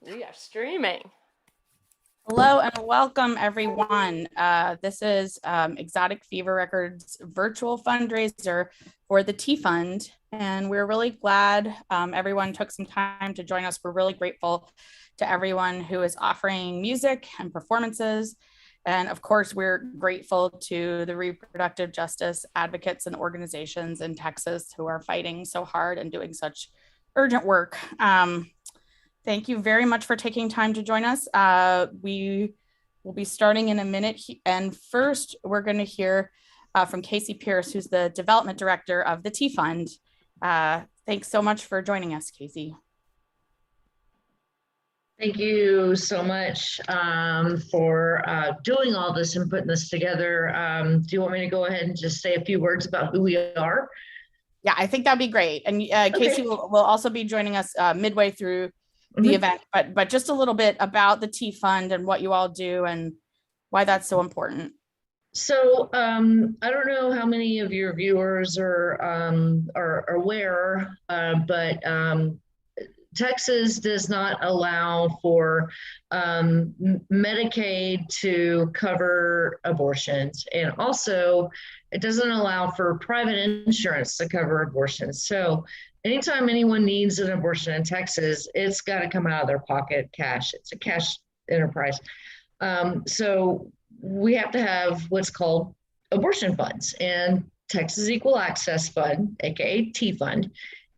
We are streaming. Hello and welcome everyone. This is Exotic Fever Records virtual fundraiser for the Tea Fund. And we're really glad everyone took some time to join us. We're really grateful to everyone who is offering music and performances. And of course, we're grateful to the reproductive justice advocates and organizations in Texas who are fighting so hard and doing such urgent work. Thank you very much for taking time to join us. We will be starting in a minute. And first, we're going to hear from Casie Pierce, who's the development director of the Tea Fund. Thanks so much for joining us, Casie. Thank you so much for doing all this and putting this together. Do you want me to go ahead and just say a few words about who we are? Yeah, I think that'd be great. And Casie will also be joining us midway through the event, but just a little bit about the Tea Fund and what you all do and why that's so important. So I don't know how many of your viewers are aware, but Texas does not allow for Medicaid to cover abortions, and also it doesn't allow for private insurance to cover abortions. So anytime anyone needs an abortion in Texas, it's got to come out of their pocket cash. It's a cash enterprise. So we have to have what's called abortion funds, and Texas Equal Access Fund, aka Tea Fund,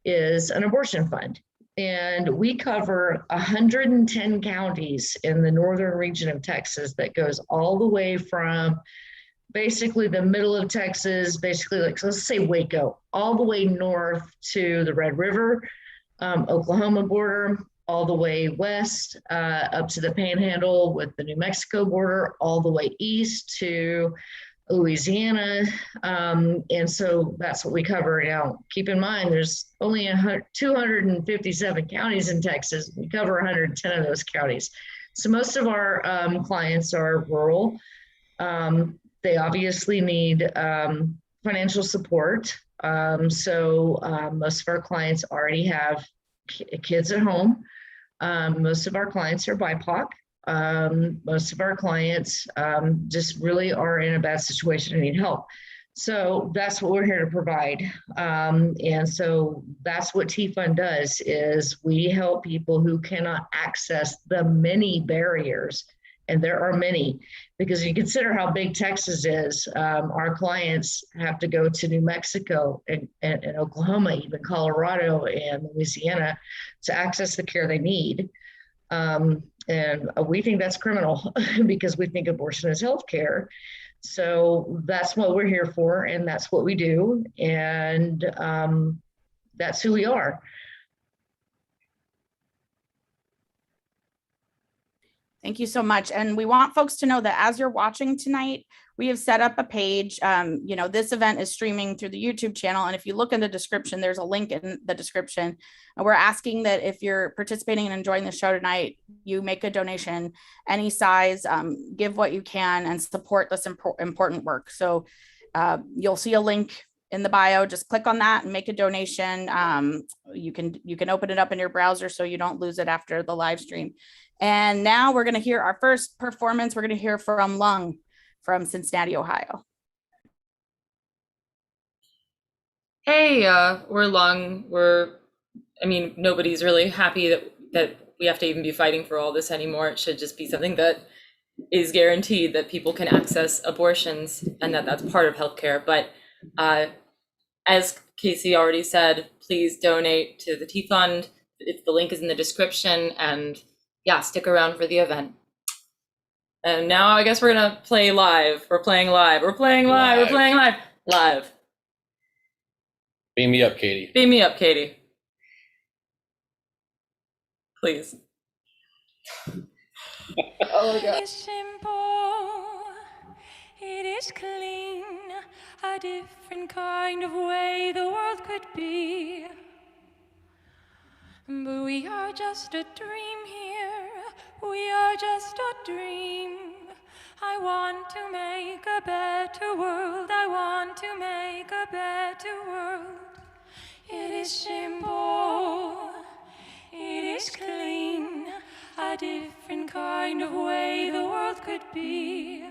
is an abortion fund. And we cover 110 counties in the northern region of Texas that goes all the way from basically the middle of Texas, basically like, so let's say Waco, all the way north to the Red River, Oklahoma border, all the way west up to the Panhandle with the New Mexico border, all the way east to Louisiana. And so that's what we cover. Now, keep in mind, there's only 257 counties in Texas. We cover 110 of those counties. So most of our clients are rural. They obviously need financial support. So most of our clients already have kids at home. Most of our clients are BIPOC. Most of our clients just really are in a bad situation and need help. So that's what we're here to provide. And so that's what Tea Fund does, is we help people who cannot access the many barriers, and there are many, because you consider how big Texas is. Our clients have to go to New Mexico and Oklahoma, even Colorado and Louisiana to access the care they need. And we think that's criminal because we think abortion is healthcare. So that's what we're here for, and that's what we do, and that's who we are. Thank you so much. And we want folks to know that as you're watching tonight, we have set up a page. This event is streaming through the YouTube channel. And if you look in the description, there's a link in the description. And we're asking that if you're participating and enjoying the show tonight, you make a donation, any size, give what you can, and support this important work. So you'll see a link in the bio. Just click on that and make a donation. You can open it up in your browser so you don't lose it after the live stream. And now we're going to hear our first performance. We're going to hear from Lung from Cincinnati, Ohio. Hey, we're Lung. Nobody's really happy that we have to even be fighting for all this anymore. It should just be something that is guaranteed, that people can access abortions and that that's part of healthcare. But as Casie already said, please donate to the Tea Fund. The link is in the description, and yeah, stick around for the event. And now I guess we're gonna play live. We're playing live. We're playing live. We're playing live. Live. Beam me up, Katie. Beam me up, Katie. Please. Oh my God. It is simple, it is clean, a different kind of way the world could be. But we are just a dream here, we are just a dream. I want to make a better world, I want to make a better world. It is simple, it is clean, a a different kind of way the world could be.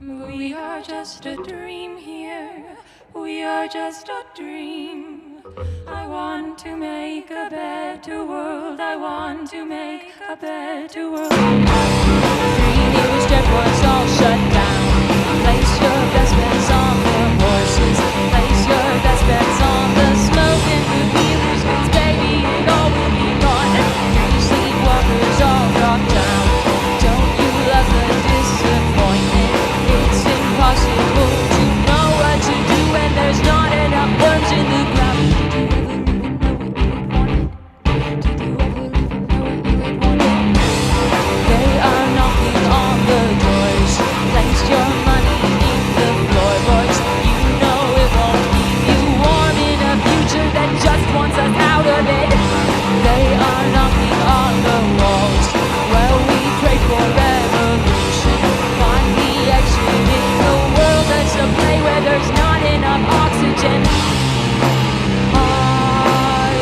We are just a dream here. We are just a dream. I want to make a better world. I want to make a better world. 3 years Jeff was all shut down. Place your best bets on the horses. Place your best bets on the smoke and the beavers. 'Cause baby, it all will be gone. 3 sleepwalkers all dropped down. Don't you love the disappointment? It's impossible to know what to do when there's not enough worms in the ground. Did you ever even know what you would want? They are knocking on the doors. Place your money in the floorboards. You know it won't keep you warm in a future that just wants us out of it. They are knocking on the walls. Well, we pray for revolution. Find the exit in the world that's a play where there's not enough oxygen. I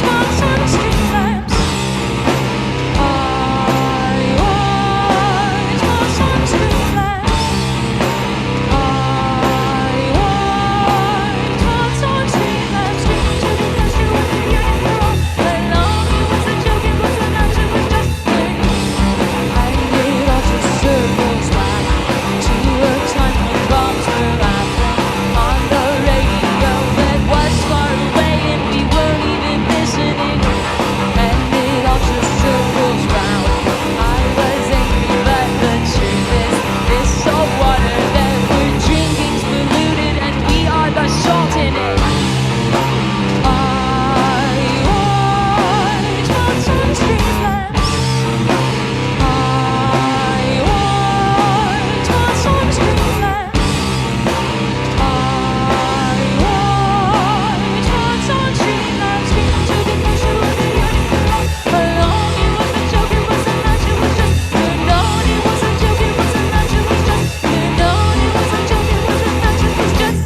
want some street lamps. I want some street lamps. I want some street lamps. To the country where the yearning for all along. It was a joke, it was a match, it was just fun. And it all just circles back to a time when bombs were laughing on the radio that was far away and we weren't even listening. And it all just circles round. I was angry, but the truth is, this salt water that we're drinking's polluted, and we are the salt in it. I want some street lamps. I want some street lamps. I want some street lamps. To the country where the yearning for all along. It was a joke, it was a match, it was just turned on. It was a joke, it was a match, it was just turned on. It was a joke, it was a match, it was just.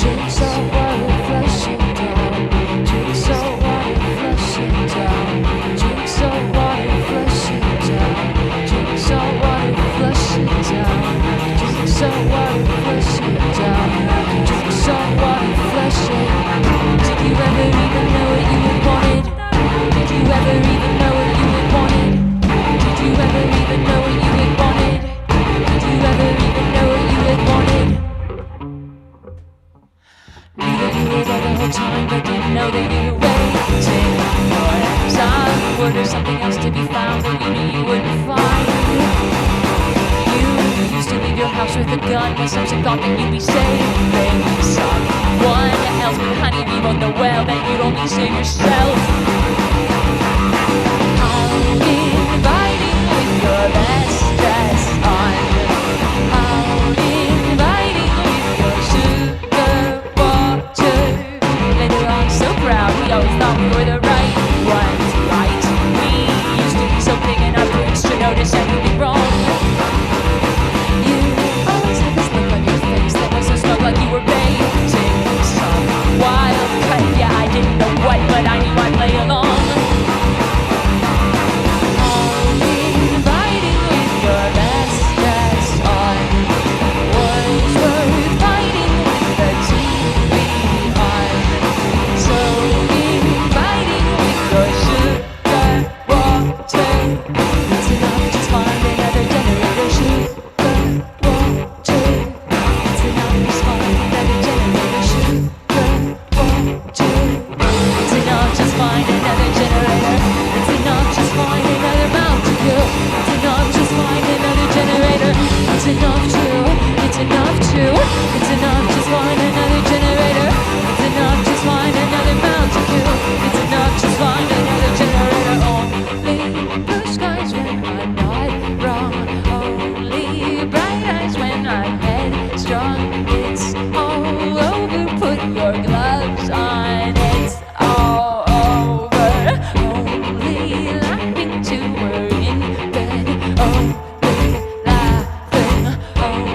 Drinks of water flushing down. Drinks of water flushing down. Drinks of water flushing down. Drinks of water flushing down. Drinks of water flushing down. Drinks of water flushing. Did you ever even know what you had wanted? Did you ever even know what you had wanted? Did you ever even know what you had wanted? Did you ever even know what you had wanted? Knew that you were there the whole time, but didn't know that you were waiting for some word or something else to be found that you knew you wouldn't find. You used to leave your house with a gun with such a thought that you'd be saving someone else. But honey, we both know well that you'd only save yourself. I'm inviting with your best dress on. I'm inviting with your sugar water. Later on, so proud, we always thought we were the right ones, right? We used to be so big in our boots to notice anything wrong. You always had this look on your face that was so smug, like you were baiting some wild cut. Yeah, I didn't know what, but I knew I'd play along. I'm inviting with your best dress on. Was worth fighting with the TV on. So inviting with your sugar water. It's enough, just find another generator. Sugar water. It's enough, just find another generator. Sugar water. It's enough, just find another generator. It's enough, just find another mountain view. It's enough, just find another generator. It's enough to. It's enough to. It's enough, just find another generator. It's enough, just find another mountain view. It's enough, just find another generator. Only blue skies when I'm not wrong. Only bright eyes when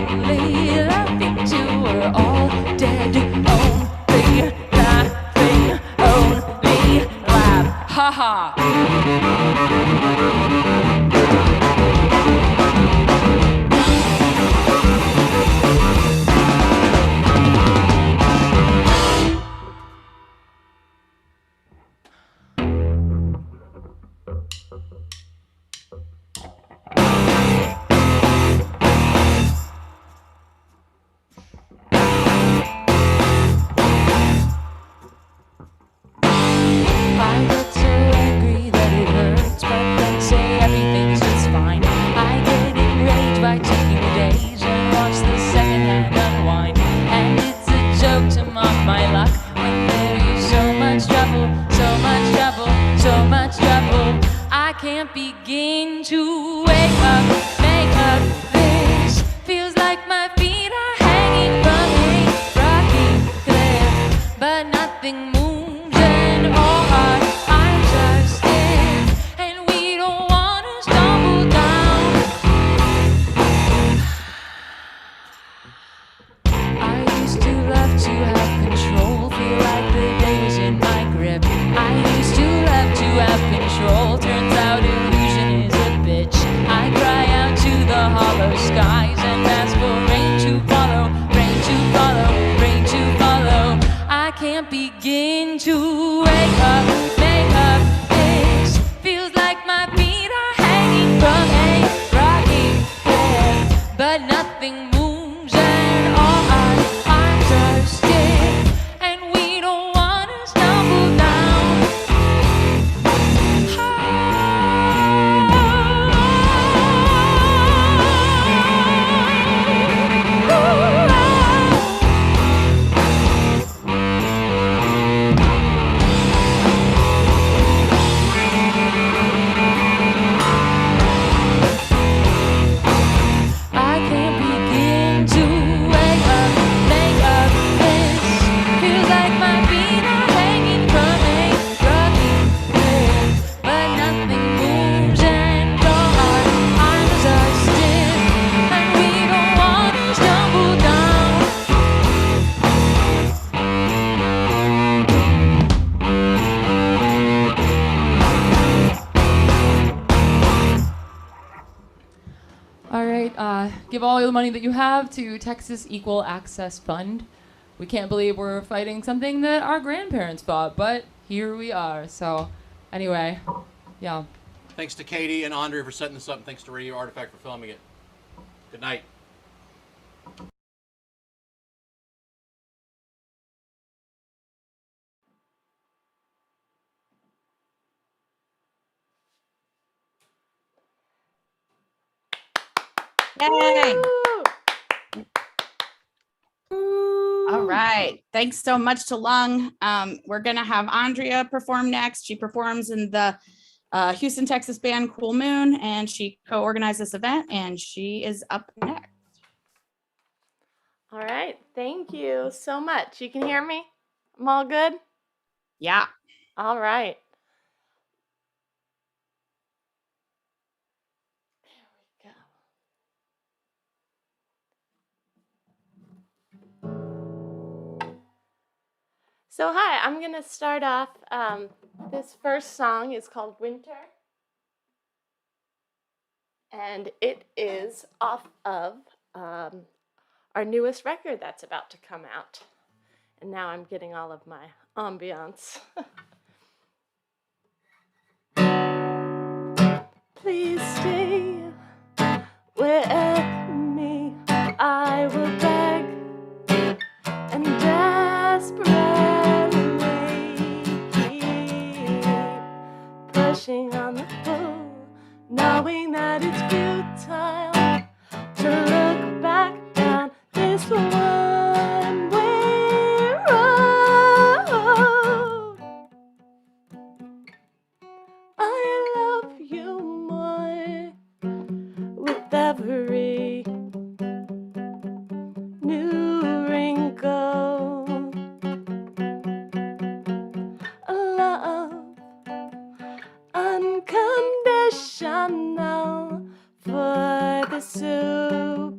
lonely, laughing till we're all dead. Only laughing, only laugh. Ha ha. I get so angry that it hurts, but then say everything's just fine. I get enraged by taking days and watch the secondhand unwind. And it's a joke to mock my luck when there is so much trouble, so much trouble, so much trouble. I can't begin to wake up, make up. This feels like my feet are hanging from a rocky cliff, but nothing moves and all our eyes are stiff, and we don't want to stumble down. I used to love to have control, feel like the day was in my grip. I used to love to have control, turns out illusion is a bitch. I cry out to the hollow skies and ask for rain to follow, rain to follow, rain to follow. I can't begin to wake up, make up. This feels like my feet are hanging from a rocky cliff, but nothing moves and all our arms are stiff, and we don't want to stumble down. I can't begin to wake up, make up. This feels like my feet are hanging from a rocky cliff, but nothing moves and all our arms are stiff, and we don't want to stumble down. All right, give all the money that you have to Texas Equal Access Fund. We can't believe we're fighting something that our grandparents fought, but here we are. So, anyway, yeah. Thanks to Katie and Andre for setting this up, and thanks to Radio Artifact for filming it. Good night. Yay! All right. Thanks so much to Lung. We're going to have Andrea perform next. She performs in the Houston, Texas band Cool Moon, and she co-organized this event, and she is up next. All right, thank you so much. You can hear me? I'm all good? Yeah. All right. There we go. So hi, I'm gonna start off. This first song is called Winter, and it is off of our newest record that's about to come out. And now I'm getting all of my ambiance. Please stay with me, I will beg and desperately keep pushing on the pull, knowing that it's futile to look back down this one-way road. I love you more with every new wrinkle. A love unconditional for the superficial.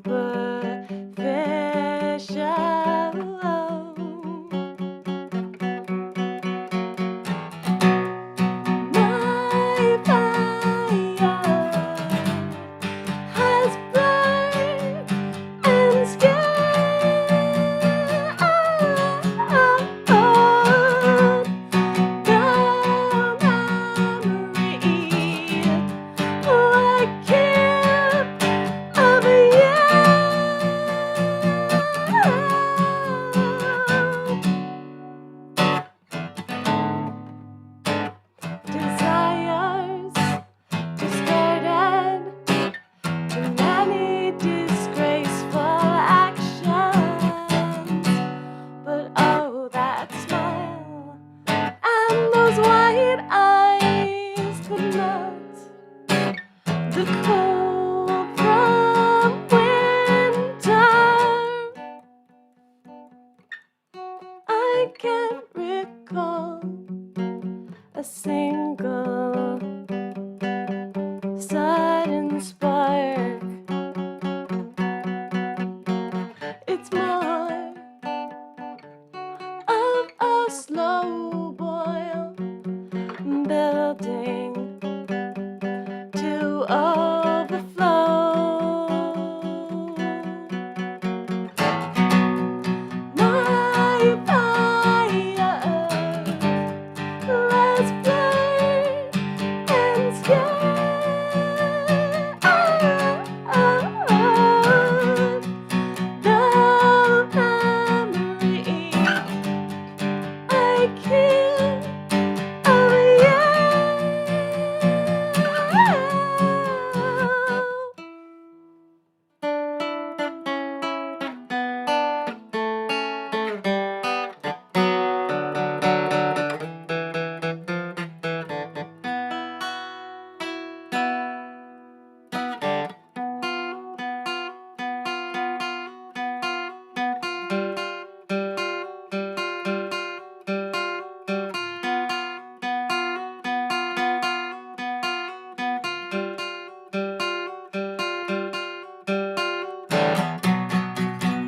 twinkle, a single sudden spark. It's more of a slow boil building to overflow. My fire was blurred and scared. The memory I can't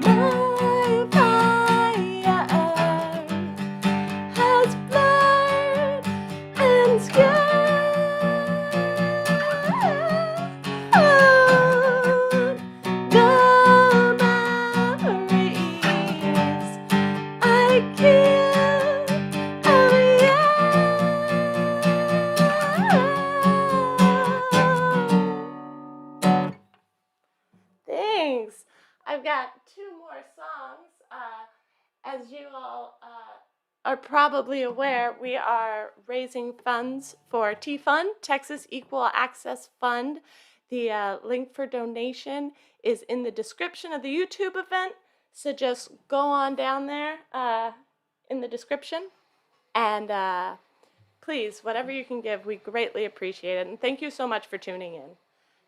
my fire has blurred and scared the memories I can't Thanks. I've got two more songs. As you all are probably aware, we are raising funds for T-Fund, Texas Equal Access Fund. The link for donation is in the description of the YouTube event, so just go on down there in the description, and please, whatever you can give, we greatly appreciate it, and thank you so much for tuning in.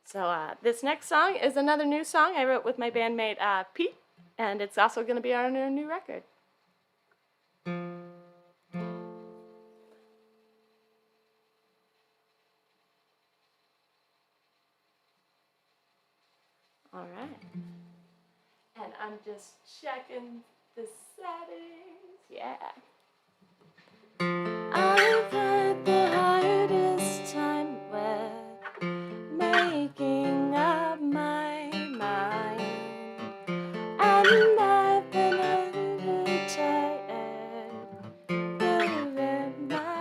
So this next song is another new song I wrote with my bandmate Pete, and it's also going to be on our new record. All right. And I'm just checking the settings. Yeah. I've had the hardest time with making up my mind, and I've been overtired to live my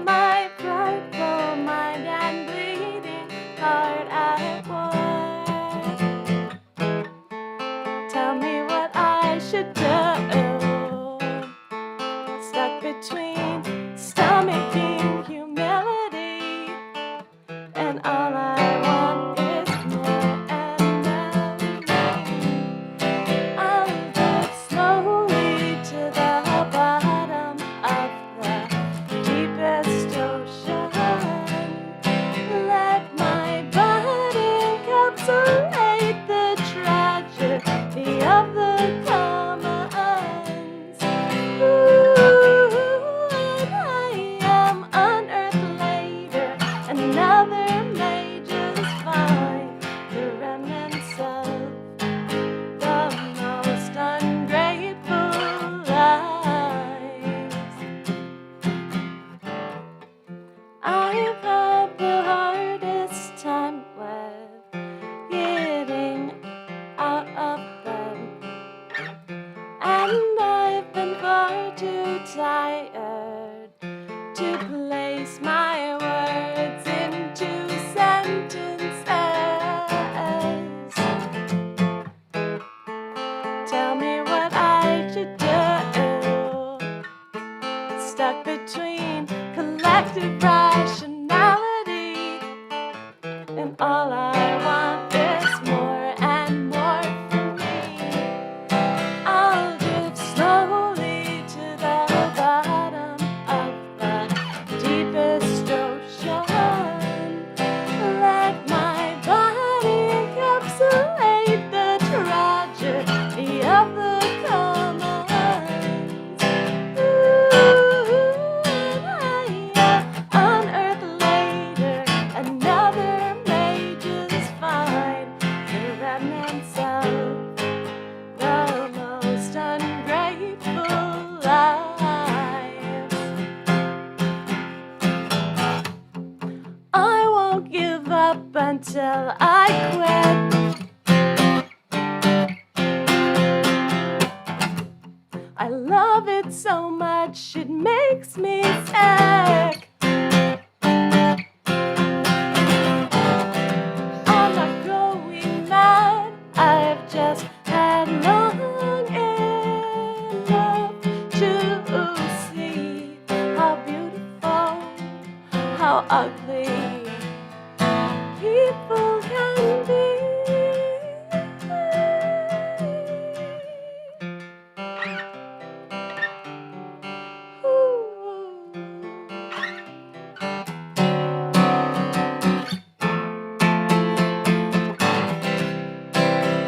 my prideful mind and bleeding heart at war. Tell me what I should do. Stuck between stomaching humility, and all I want is more and I'll get slowly to the bottom of the deepest ocean. Let my body encapsulate the tragedy of the commons. Ooh, and I am unearthed later. Another may just find the remnants of the most ungrateful lives. I've had the hardest time with getting out of bed, and I've been far too tired to place my words into sentences. Tell me what I should do. Stuck between collective rationality, and all I want is more and more for me. I'll drift slowly to the bottom of the deepest ocean. Let my body encapsulate until I quit. I love it so much, it makes me sick. I'm not going mad, I've just had long enough to see how beautiful, how ugly people can be.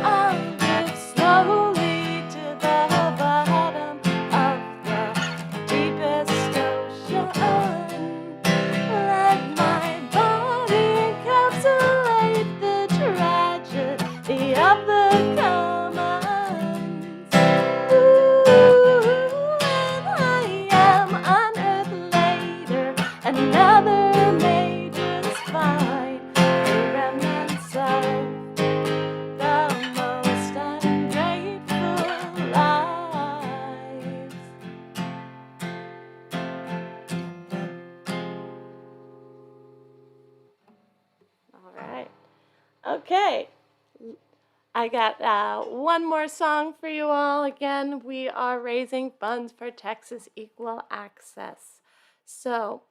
I'll live slowly to the bottom of the deepest ocean. Let my body encapsulate the tragedy of the commons. Ooh, and I am unearthed later, another mage's fight, the remnants of the most ungrateful lives. All right. Okay. I got one more song for you all. Again, we are raising funds for Texas Equal Access. So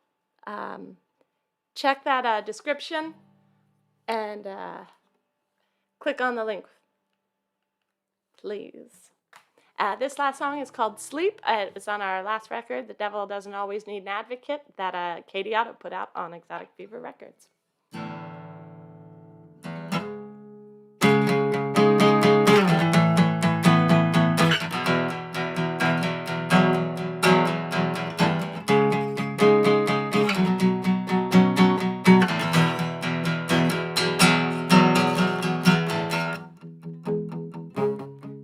check that description and click on the link, please. This last song is called Sleep. It was on our last record, The Devil Doesn't Always Need an Advocate, that Katie Otto put out on Exotic Fever Records.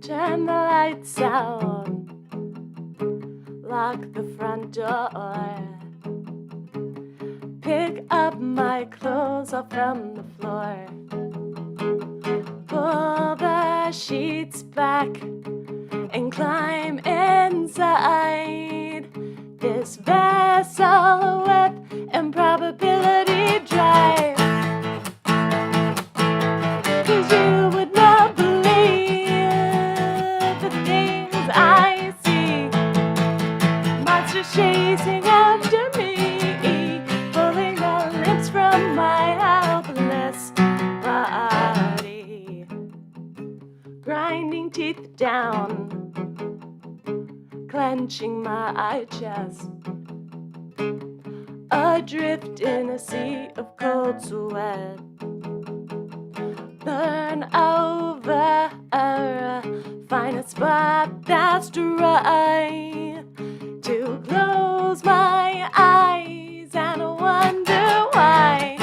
Turn the lights out, lock the front door, pick up my clothes off from the floor, pull the sheets back and climb inside this vessel with improbability drive. 'Cause you would not believe the things I see. Monsters chasing after me, pulling the lips from my helpless body, grinding teeth down, clenching my chest, adrift in a sea of cold sweat. Turn over, find a spot that's dry, to close my eyes and wonder why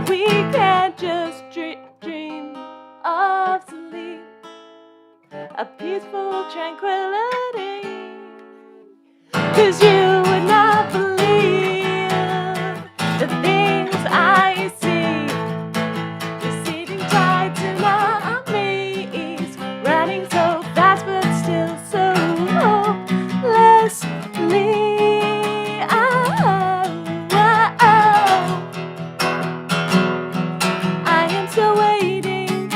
we can't just dream of sleep, a peaceful tranquility. 'Cause you would not believe the things I see. Receding tides in my knees, running so fast but still so hopelessly. I am still waiting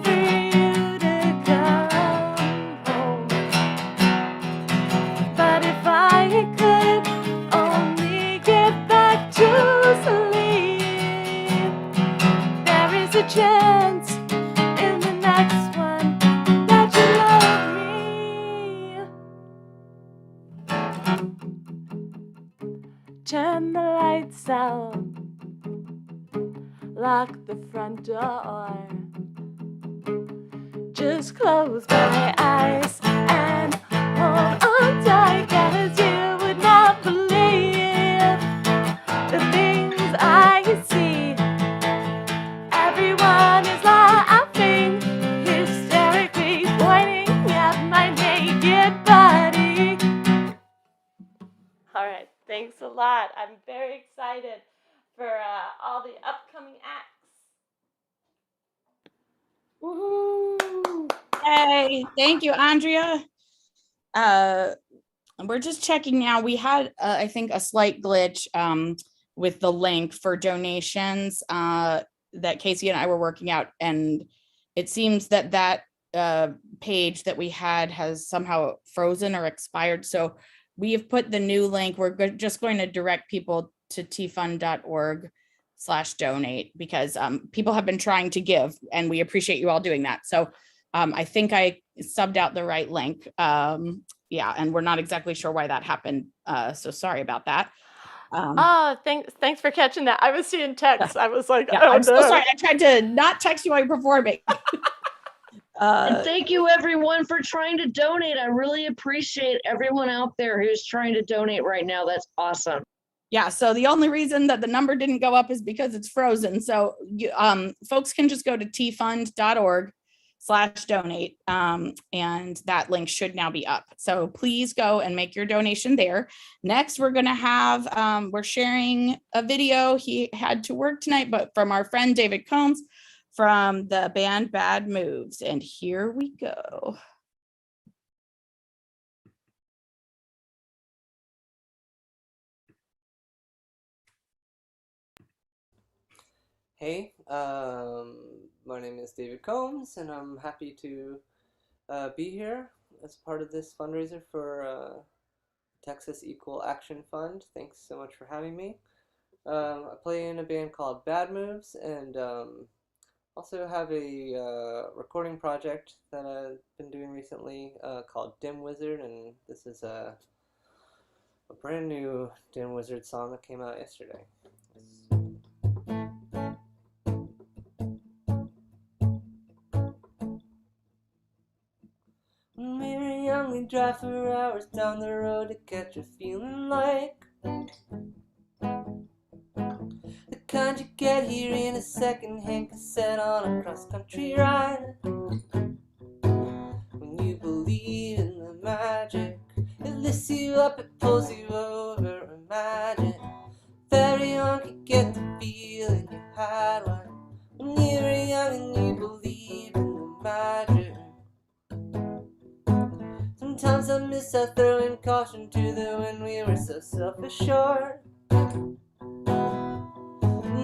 for you to come home. But if I could only get back to sleep, there is a chance in the next one that you love me. Turn the lights out, lock the front door, just close my eyes and hold on tight. 'Cause you would not believe the things I see. Everyone is laughing, hysterically pointing at my naked body. All right, thanks a lot. I'm very excited for all the upcoming acts. Woohoo! Yay! Thank you, Andrea. We're just checking now. We had, I think, a slight glitch with the link for donations that Casie and I were working out, and it seems that page that we had has somehow frozen or expired. So we have put the new link. We're just going to direct people to tfund.org/donate because people have been trying to give, and we appreciate you all doing that. So I think I subbed out the right link. Yeah, and we're not exactly sure why that happened. So sorry about that. Thanks for catching that. I was seeing text. I was like, Yeah, oh, I'm so no. sorry. I tried to not text you while you're performing. And thank you everyone for trying to donate. I really appreciate everyone out there who's trying to donate right now. That's awesome. Yeah, so the only reason that the number didn't go up is because it's frozen. So you, folks can just go to tfund.org/donate, and that link should now be up. So please go and make your donation there. Next, we're gonna have, we're sharing a video. He had to work tonight, but from our friend David Combs from the band Bad Moves. And here we go. Hey, my name is David Combs, and I'm happy to be here as part of this fundraiser for Texas Equal Action Fund. Thanks so much for having me. I play in a band called Bad Moves, and also have a recording project that I've been doing recently called Dim Wizard, and this is a brand new Dim Wizard song that came out yesterday. When we were young, we'd drive for hours down the road to catch a feeling like the kind you get here in a second-hand cassette on a cross-country ride. When you believe in the magic, it lifts you up, it pulls you over. Imagine if everyone could get the feeling you had when you were young and you believed in the magic. Sometimes I miss our throwing caution to the wind. We were so self-assured, and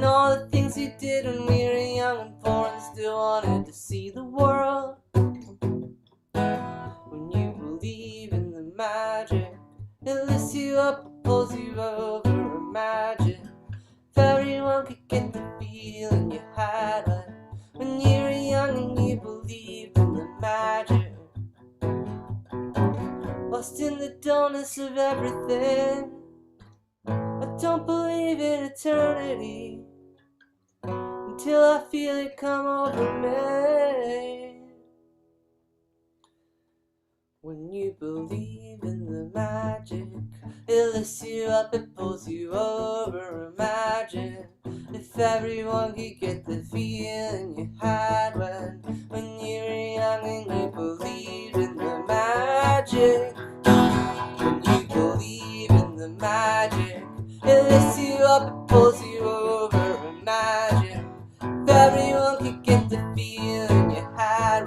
all the things we did when we were young and poor and still wanted to see the world. When you believe in the magic, it lifts you up, it pulls you over. Imagine if everyone could get the feeling you had when you were young and you believed in the magic. Lost in the dullness of everything, I don't believe in eternity until I feel it come over me. When you believe in the magic, it lifts you up, it pulls you over. Imagine if everyone could get the feeling you had when you were young and you believed in the magic. When you believe in the magic, it lifts you up, it pulls you over. Imagine if everyone could get the feeling you had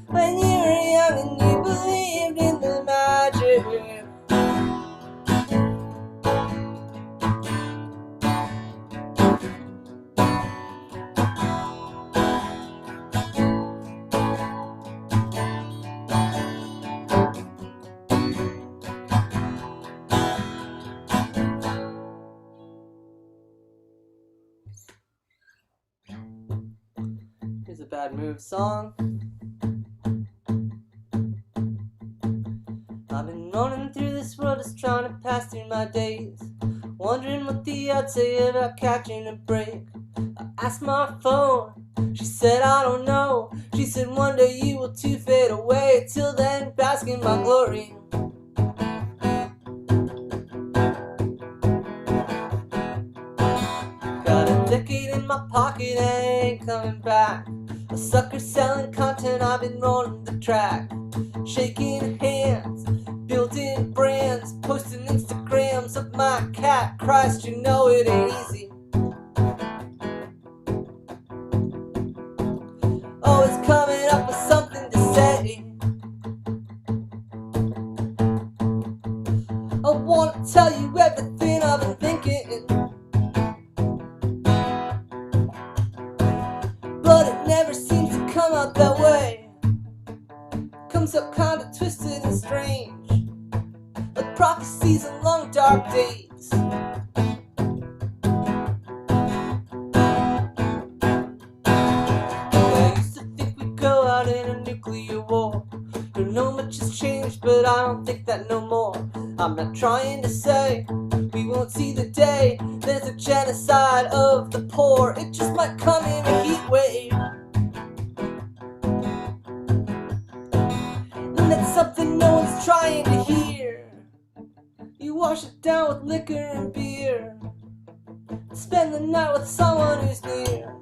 when you were young and you believed in the magic. Here's a Bad Move song. I've been running through this world just trying to pass through my days, wondering what the odds say about catching a break. I asked my phone, she said I don't know. She said one day you will too fade away. Till then, bask in my glory. Got a decade in my pocket and it ain't coming back. A sucker selling content, I've been rolling the track. Shaking hands, built-in brands, posting Instagrams of my cat. Christ, you know it ain't easy. days. I used to think we'd go out in a nuclear war. Don't know much has changed, but I don't think that no more. I'm not trying to say we won't see the day there's a genocide of the poor. It just might come in a heat wave. And that's something no one's trying to hear. You wash it down with liquor and beer. Spend the night with someone who's near.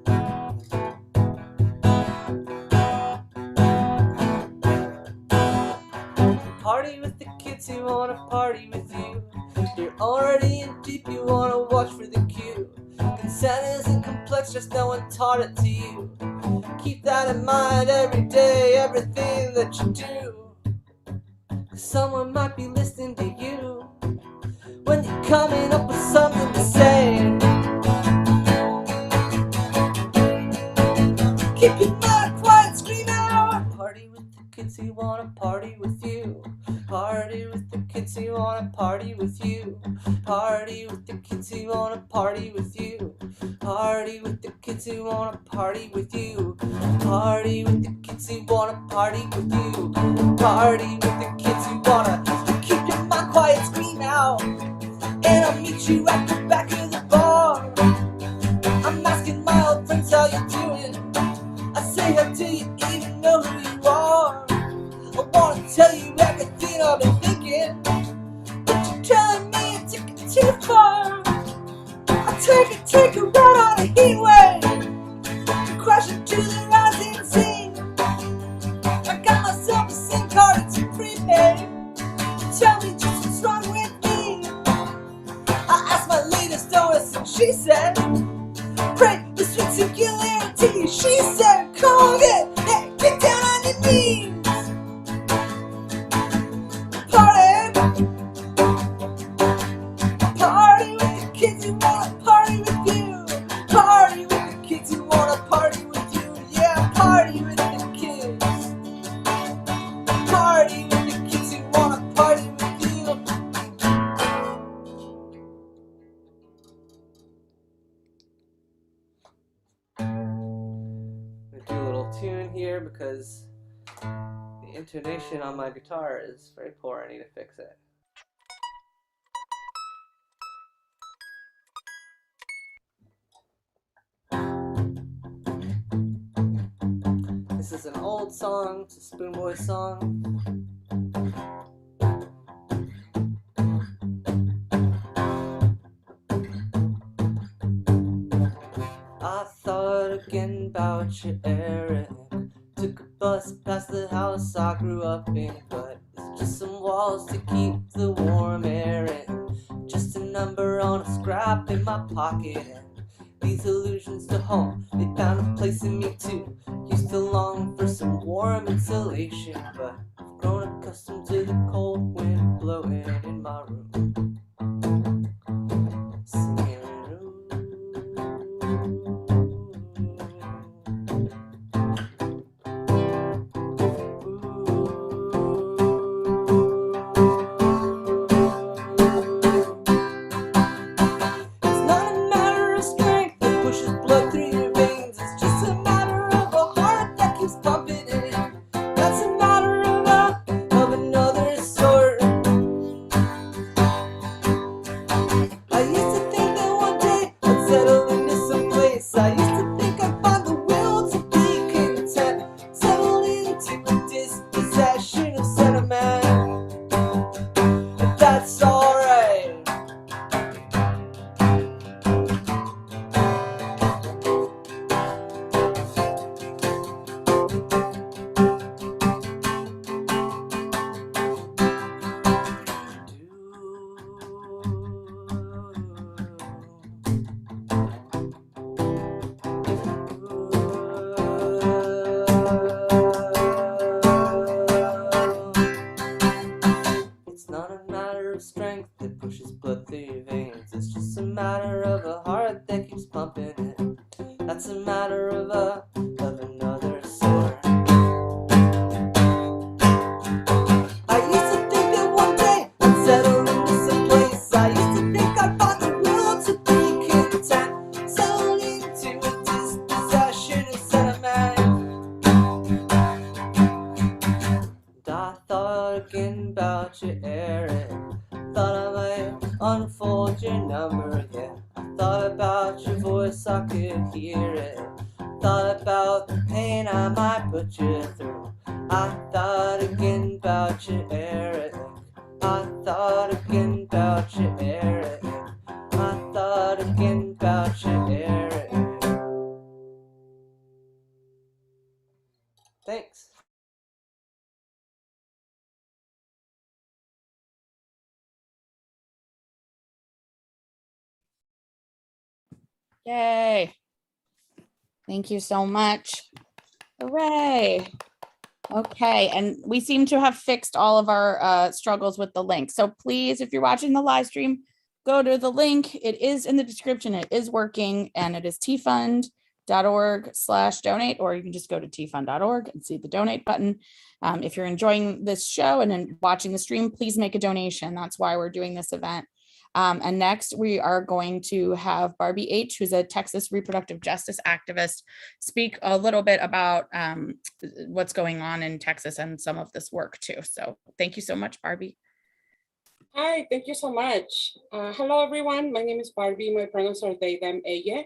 Party with the kids who wanna party with you. You're already in deep, you wanna watch for the cue. Consent isn't complex, just no one taught it to you. Keep that in mind every day, everything that you do. 'Cause someone might be listening to you when you're coming up with something to say. Keep your mind quiet, scream out. Party with the kids who wanna party with you. Party with the kids who wanna party with you. Party with the kids who wanna party with you. Party with the kids who wanna party with you. Party with the kids who wanna party with you. Party with the kids who wanna. Keep your mind quiet, scream out. And I'll meet you at the back of the bar. I'm asking my old friends how you doing. I say, how do you even know who you are? I wanna tell you everything I've been thinking, but you're telling me you took it too far. I take a ride on a heat wave, crash into the rising sea. I got myself a SIM card, it's prepaid. Tell me just what's wrong with me. I asked my latest OS and she said, pray for sweet singularity. She said, come on, get down on your knees. Party with the kids who wanna party with you. Party with the kids who wanna party with you. Yeah, party with the kids. Party with the kids who wanna party with you. I'm gonna do a little tune here because the intonation on my guitar is very poor. I need to fix it. This is an old song, it's a Spoon Boy song. I thought again about you, Eric. Took a bus past the house I grew up in, but it's just some walls to keep the warm air in. Just a number on a scrap in my pocket, and these illusions to home, they found a place in me too. Used to long for some warm insulation, but I've grown accustomed to the cold wind blowing in my room. Singing, I used to thought about your voice, I could hear it. Thought about the pain I might put you through. I thought again about you, Eric. I thought again about you, Eric. I thought again about you, Eric. Thanks. Yay. Thank you so much. Hooray. Okay, and we seem to have fixed all of our struggles with the link. So please, if you're watching the live stream, go to the link. It is in the description. It is working, and it is tfund.org/donate, or you can just go to tfund.org and see the donate button. If you're enjoying this show and then watching the stream, please make a donation. That's why we're doing this event. And next, we are going to have Barbie H., who's a Texas reproductive justice activist, speak a little bit about what's going on in Texas and some of this work too. So thank you so much, Barbie. Hi, thank you so much. Hello, everyone. My name is Barbie. My pronouns are they, them, ella.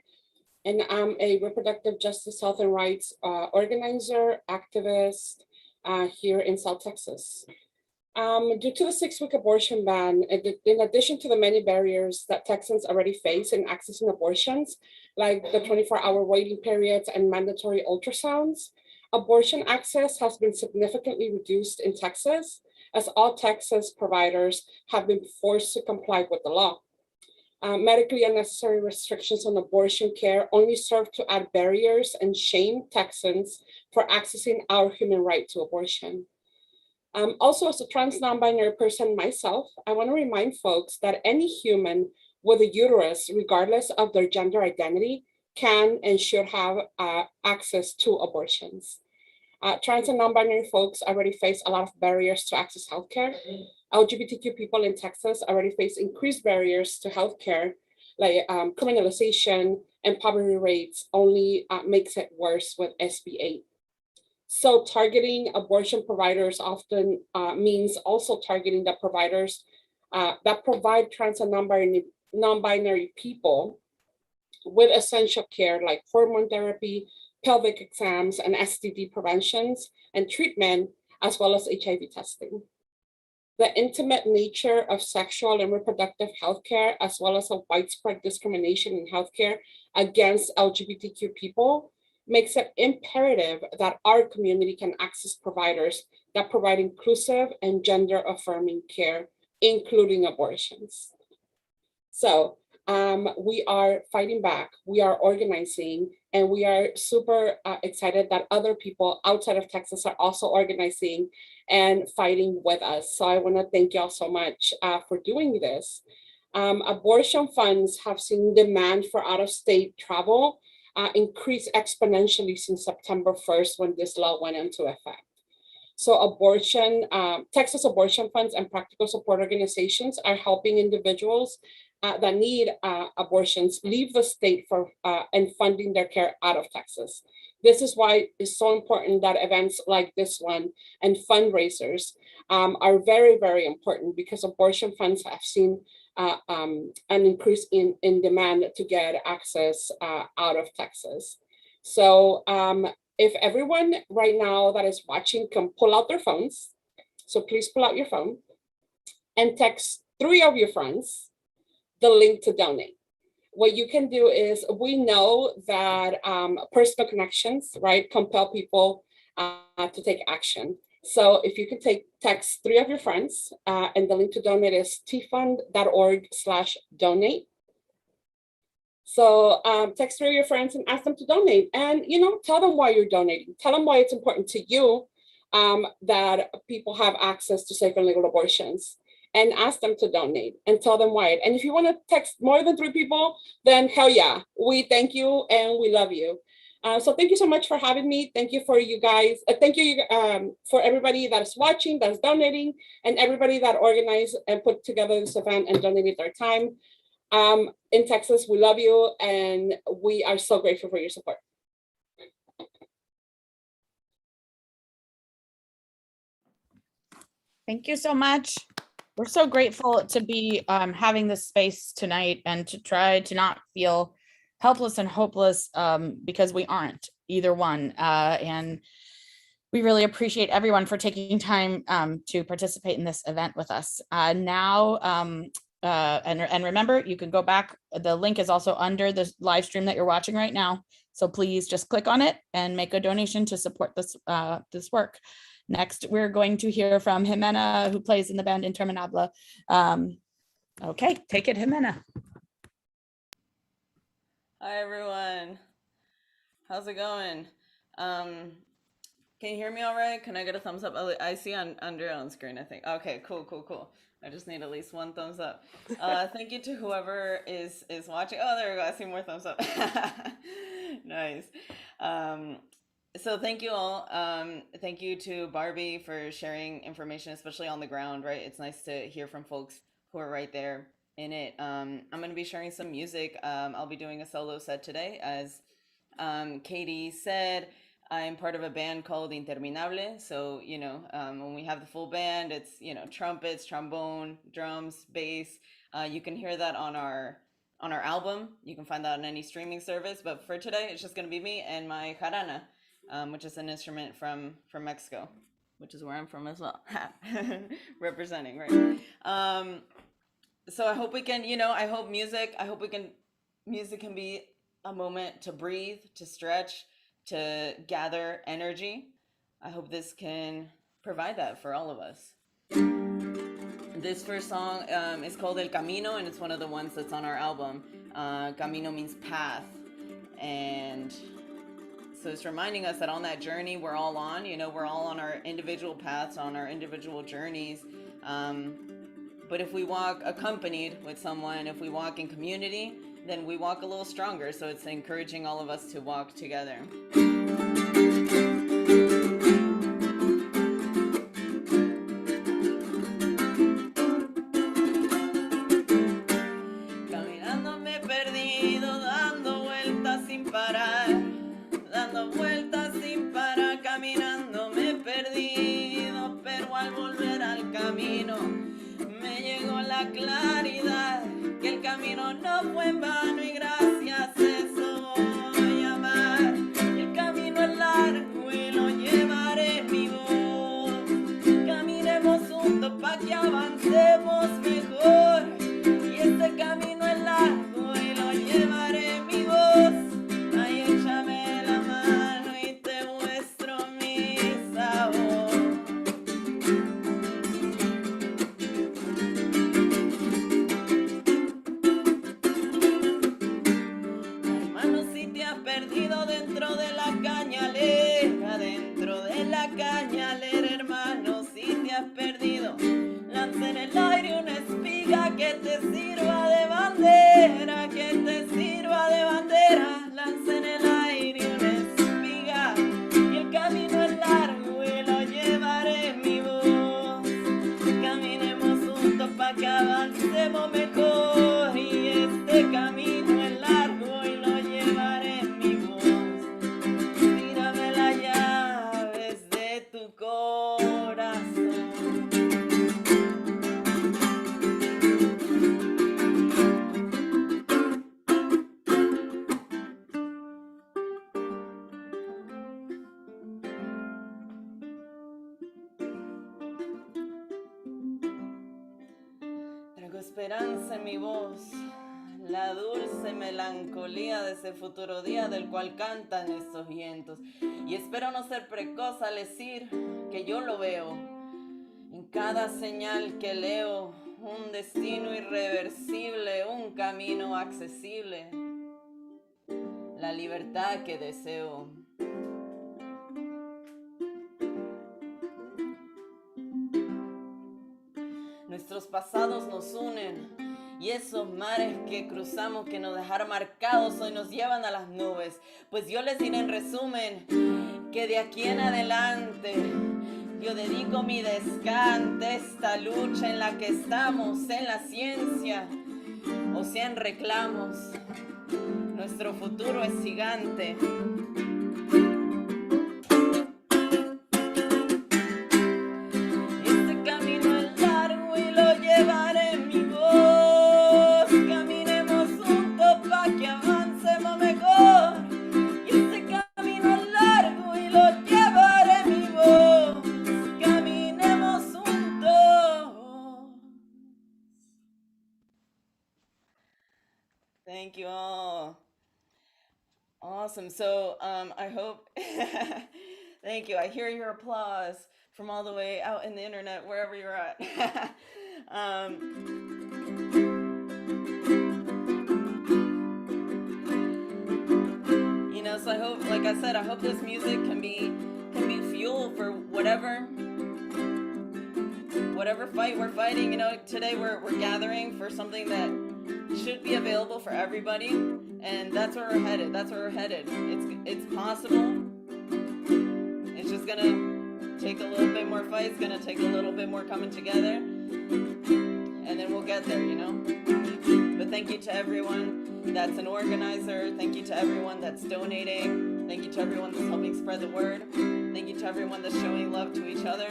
And I'm a reproductive justice, health, and rights organizer, activist here in South Texas. Due to the 6-week abortion ban, in addition to the many barriers that Texans already face in accessing abortions, like the 24-hour waiting periods and mandatory ultrasounds, abortion access has been significantly reduced in Texas, as all Texas providers have been forced to comply with the law. Medically unnecessary restrictions on abortion care only serve to add barriers and shame Texans for accessing our human right to abortion. Also, as a trans non-binary person myself, I want to remind folks that any human with a uterus, regardless of their gender identity, can and should have access to abortions. Trans and non-binary folks already face a lot of barriers to access healthcare. LGBTQ people in Texas already face increased barriers to healthcare, like criminalization and poverty rates only makes it worse with SB 8. So targeting abortion providers often means also targeting the providers that provide trans and non-binary people with essential care like hormone therapy, pelvic exams, and STD preventions and treatment, as well as HIV testing. The intimate nature of sexual and reproductive healthcare, as well as a widespread discrimination in healthcare against LGBTQ people, makes it imperative that our community can access providers that provide inclusive and gender-affirming care, including abortions. So we are fighting back, we are organizing, and we are super excited that other people outside of Texas are also organizing and fighting with us. So I want to thank y'all so much for doing this. Abortion funds have seen demand for out-of-state travel increase exponentially since September 1st when this law went into effect. So Texas abortion funds and practical support organizations are helping individuals that need abortions leave the state for and funding their care out of Texas. This is why it's so important that events like this one and fundraisers are very, very important, because abortion funds have seen an increase in demand to get access out of Texas. So if everyone right now that is watching can pull out their phones, so please pull out your phone and text 3 of your friends the link to donate. What you can do is, we know that personal connections, right, compel people to take action. So if you can text 3 of your friends, and the link to donate is tfund.org/donate. So text 3 of your friends and ask them to donate, and tell them why you're donating. Tell them why it's important to you that people have access to safe and legal abortions, and ask them to donate and tell them why. And if you want to text more than 3 people, then hell yeah, we thank you and we love you. So thank you so much for having me. Thank you for you guys. Thank you for everybody that is watching, that is donating, and everybody that organized and put together this event and donated their time. In Texas, we love you, and we are so grateful for your support. Thank you so much. We're so grateful to be having this space tonight and to try to not feel helpless and hopeless because we aren't either one. And we really appreciate everyone for taking time to participate in this event with us. Now, and remember, you can go back. The link is also under the live stream that you're watching right now. So please just click on it and make a donation to support this this work. Next, we're going to hear from Ximena, who plays in the band Interminable. Okay, take it, Ximena. Hi, everyone. How's it going? Can you hear me all right? Can I get a thumbs up? Oh, I see under on screen, I think. Okay, cool. I just need at least one thumbs up. Thank you to whoever is watching. Oh, there we go. I see more thumbs up. Nice. So thank you all. Thank you to Barbie for sharing information, especially on the ground, right? It's nice to hear from folks who are right there in it. I'm going to be sharing some music. I'll be doing a solo set today. As Katie said, I'm part of a band called Interminable. So, you know, when we have the full band, it's, you know, trumpets, trombone, drums, bass. You can hear that on our album. You can find that on any streaming service. But for today, it's just going to be me and my jarana. Which is an instrument from Mexico, which is where I'm from as well. Representing, right? So I hope we can, you know, music can be a moment to breathe, to stretch, to gather energy. I hope this can provide that for all of us. This first song is called El Camino, and it's one of the ones that's on our album. Camino means path, and so it's reminding us that on that journey we're all on, you know, we're all on our individual paths, on our individual journeys. But if we walk accompanied with someone, if we walk in community, then we walk a little stronger. So it's encouraging all of us to walk together. Caminando me he perdido, dando vueltas sin parar. Dando vueltas sin parar, caminando me he perdido, pero al volver al camino me llegó la claridad, que el camino no fue en vano y gracias a eso voy a amar. El camino es largo y lo llevaré en mi voz, caminemos juntos pa' que avancemos mejor, y este camino es largo y lo llevaré en mi voz. Ay, échame la mano y te muestro mi sabor. Hermano, si te has perdido dentro de la cañalera, hermano, si te has perdido, lanza en el aire una espiga que te sirva de bandera, que te sirva de bandera. Lanza en el aire una espiga y el camino es largo y lo llevaré en mi voz. Caminemos juntos pa' que avancemos mejor, y este camino es largo y lo llevaré en mi voz. Tírame las llaves de tu corazón. Traigo esperanza en mi voz, la dulce melancolía de ese futuro día del cual cantan estos vientos. Y espero no ser precoz al decir que yo lo veo en cada señal que leo, un destino irreversible, un camino accesible, la libertad que deseo. Nuestros pasados nos unen, y esos mares que cruzamos, que nos dejaron marcados, hoy nos llevan a las nubes. Pues yo les diré en resumen que de aquí en adelante yo dedico mi descante a esta lucha en la que estamos, en la ciencia o sea en reclamos. Nuestro futuro es gigante. Este camino es largo y lo llevo Awesome. So I hope, thank you. I hear your applause from all the way out in the internet, wherever you're at. You know, so I hope, like I said, I hope this music can be fuel for whatever fight we're fighting. You know, today we're gathering for something that should be available for everybody, and that's where we're headed. It's possible. It's just gonna take a little bit more fight. It's gonna take a little bit more coming together, and then we'll get there, you know. But thank you to everyone that's an organizer. Thank you to everyone that's donating. Thank you to everyone that's helping spread the word. Thank you to everyone that's showing love to each other.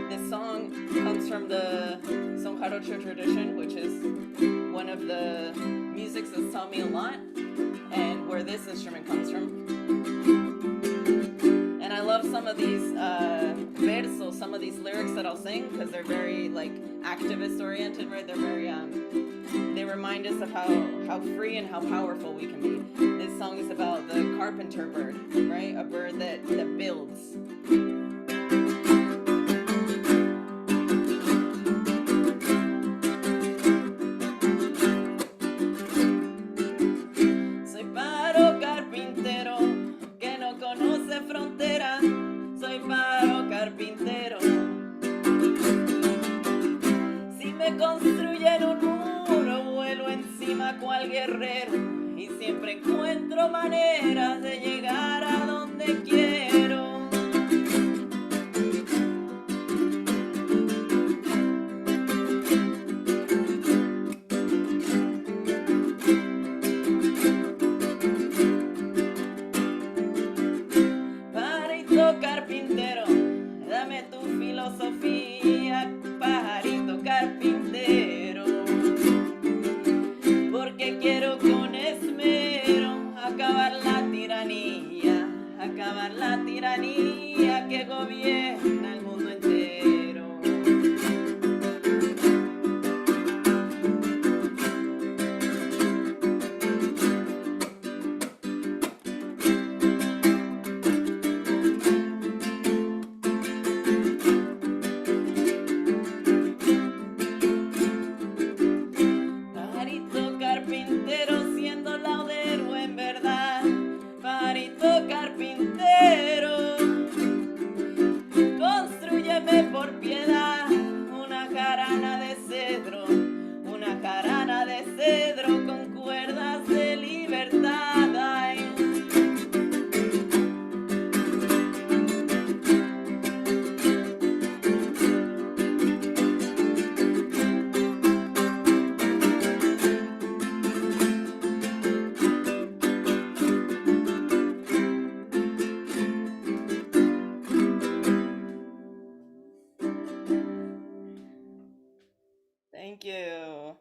This song comes from the Son Jarocho tradition, which is one of the musics that's taught me a lot, and where this instrument comes from. And I love some of these versos, some of these lyrics that I'll sing, because they're very like activist oriented, right? They're very they remind us of how free and how powerful we can be. This song is about the carpenter bird, right? A bird that builds. Soy paro carpintero que no conoce frontera. Soy paro carpintero. Si me construyen un muro, vuelo encima cual guerrero y siempre encuentro maneras de llegar a donde quiero. Pajarito carpintero, dame tu filosofía, pajarito carpintero, porque quiero con esmero acabar la tiranía que gobierna el mundo entero. Pajarito carpintero siendo laudero en verdad. Pajarito carpintero, constrúyeme por piedad una jarana de cedro con cuerdas de libertad. Ay. Thank you.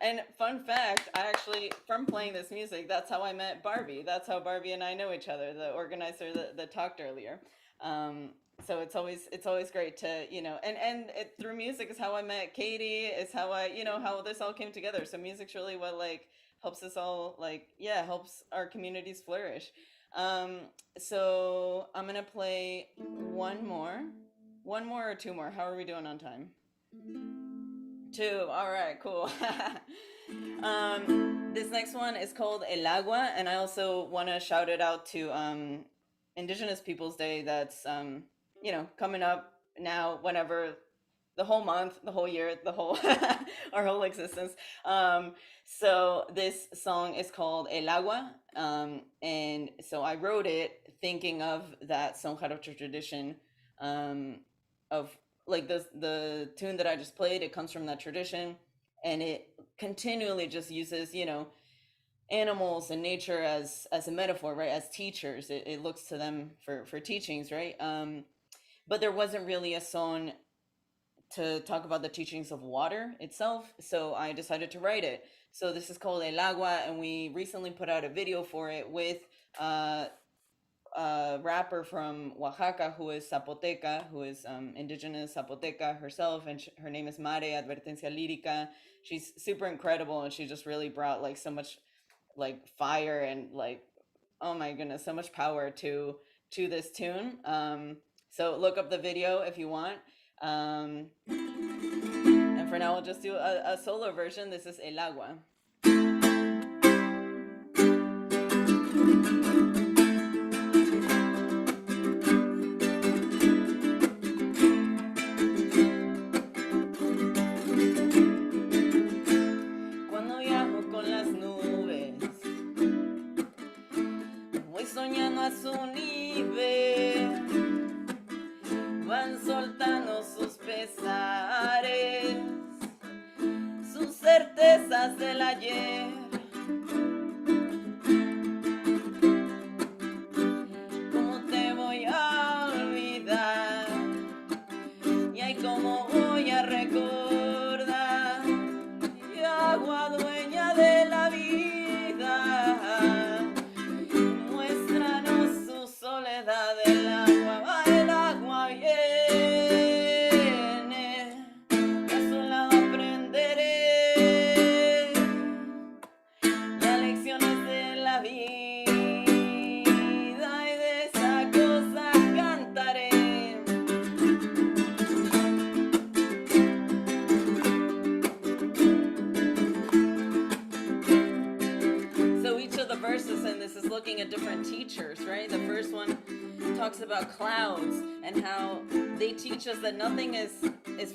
And fun fact, I actually, from playing this music, that's how I met Barbie. That's how Barbie and I know each other, the organizer that talked earlier. So it's always great to, you know, and through music is how I met Katie, is how I, you know, how this all came together. So music's really what like helps us all, like, yeah, helps our communities flourish. So I'm gonna play one more or two more. How are we doing on time? Two. All right, cool. This next one is called El Agua, and I also want to shout it out to Indigenous Peoples Day that's you know, coming up now, whenever, the whole month, the whole year, the whole our whole existence. So this song is called El Agua, and so I wrote it thinking of that Son Jarocho tradition, of like the tune that I just played. It comes from that tradition, and it continually just uses, you know, animals and nature as a metaphor, right? As teachers, it looks to them for teachings, right? But there wasn't really a song to talk about the teachings of water itself, so I decided to write it. So this is called El Agua, and we recently put out a video for it with a rapper from Oaxaca who is Zapoteca, who is indigenous Zapoteca herself, and her name is Mare Advertencia Lírica. She's super incredible, and she just really brought like so much like fire and like, oh my goodness, so much power to this tune. So look up the video if you want. And for now, we'll just do a solo version. This is El Agua. Cuando viajo con las nubes, voy soñando a su nivel. Van soltando sus pesares, sus certezas del ayer. ¿Cómo te voy a olvidar? Y ay, ¿cómo voy a recordar? Y agua dueña de la vida, muéstranos su soledad. El agua viene, y a su lado aprenderé las lecciones de la vida, y de esa cosa cantaré. So each of the verses in this is looking at different teachers, right? The first one talks about clouds and how they teach us that nothing is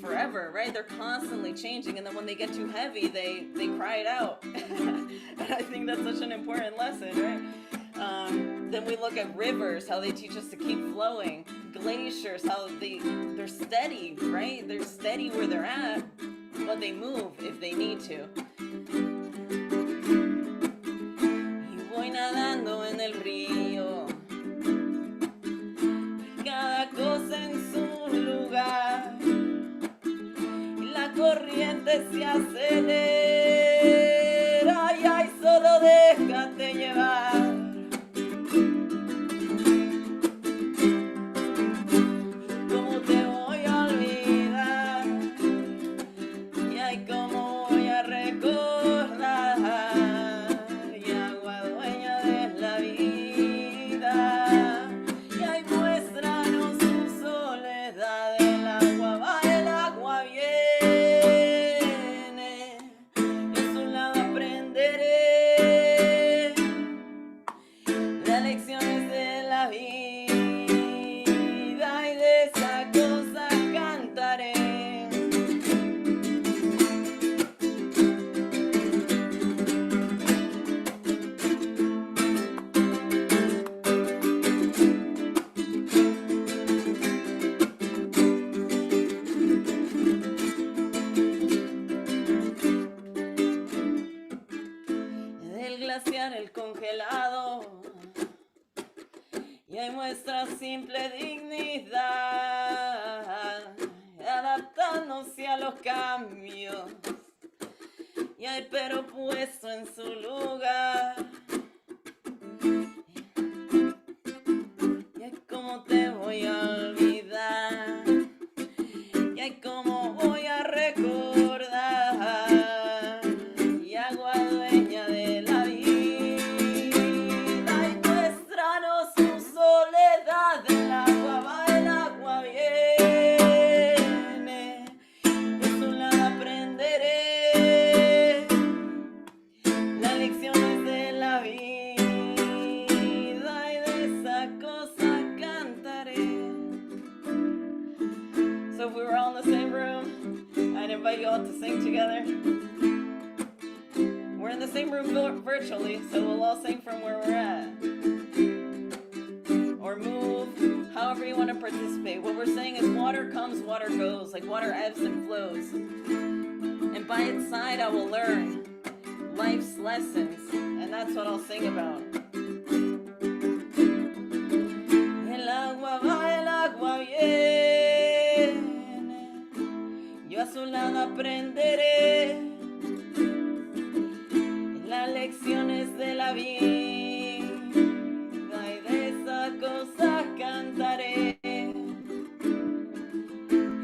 forever, right? They're constantly changing, and then when they get too heavy, they cry it out. And I think that's such an important lesson, right? Then we look at rivers, how they teach us to keep flowing. Glaciers, how they're steady, right? They're steady where they're at, but they move if they need to. Y voy nadando en el río, cada cosa en su lugar, y la corriente se acelera, y ay, solo déjate llevar. ¿Cómo te voy a olvidar? Y ay, ¿cómo voy a recordar? Y agua dueña de la vida, y ay, muéstranos su soledad. El agua viene, y a su lado aprenderé las lecciones de la vida, y de esa cosa cantaré. Del glaciar el congelado, y hay muestra simple dignidad, adaptándose a los cambios, y hay pero puesto en su lugar. Y ay, ¿cómo te voy a olvidar? Y ay, ¿cómo voy a recordar? Y agua dueña de la vida, y muéstranos su soledad. El agua viene, de su lado aprenderé las lecciones de la vida, y de esa cosa cantaré. So if we were all in the same room, I'd invite you all to sing together. We're in the same room virtually, so we'll all sing from where we're at. Or move, however you want to participate. What we're saying is water comes, water goes, like water ebbs and flows. And by its side I will learn life's lessons, and that's what I'll sing about. El agua viene, yo a su lado aprenderé las lecciones de la vida, y de esa cosa cantaré.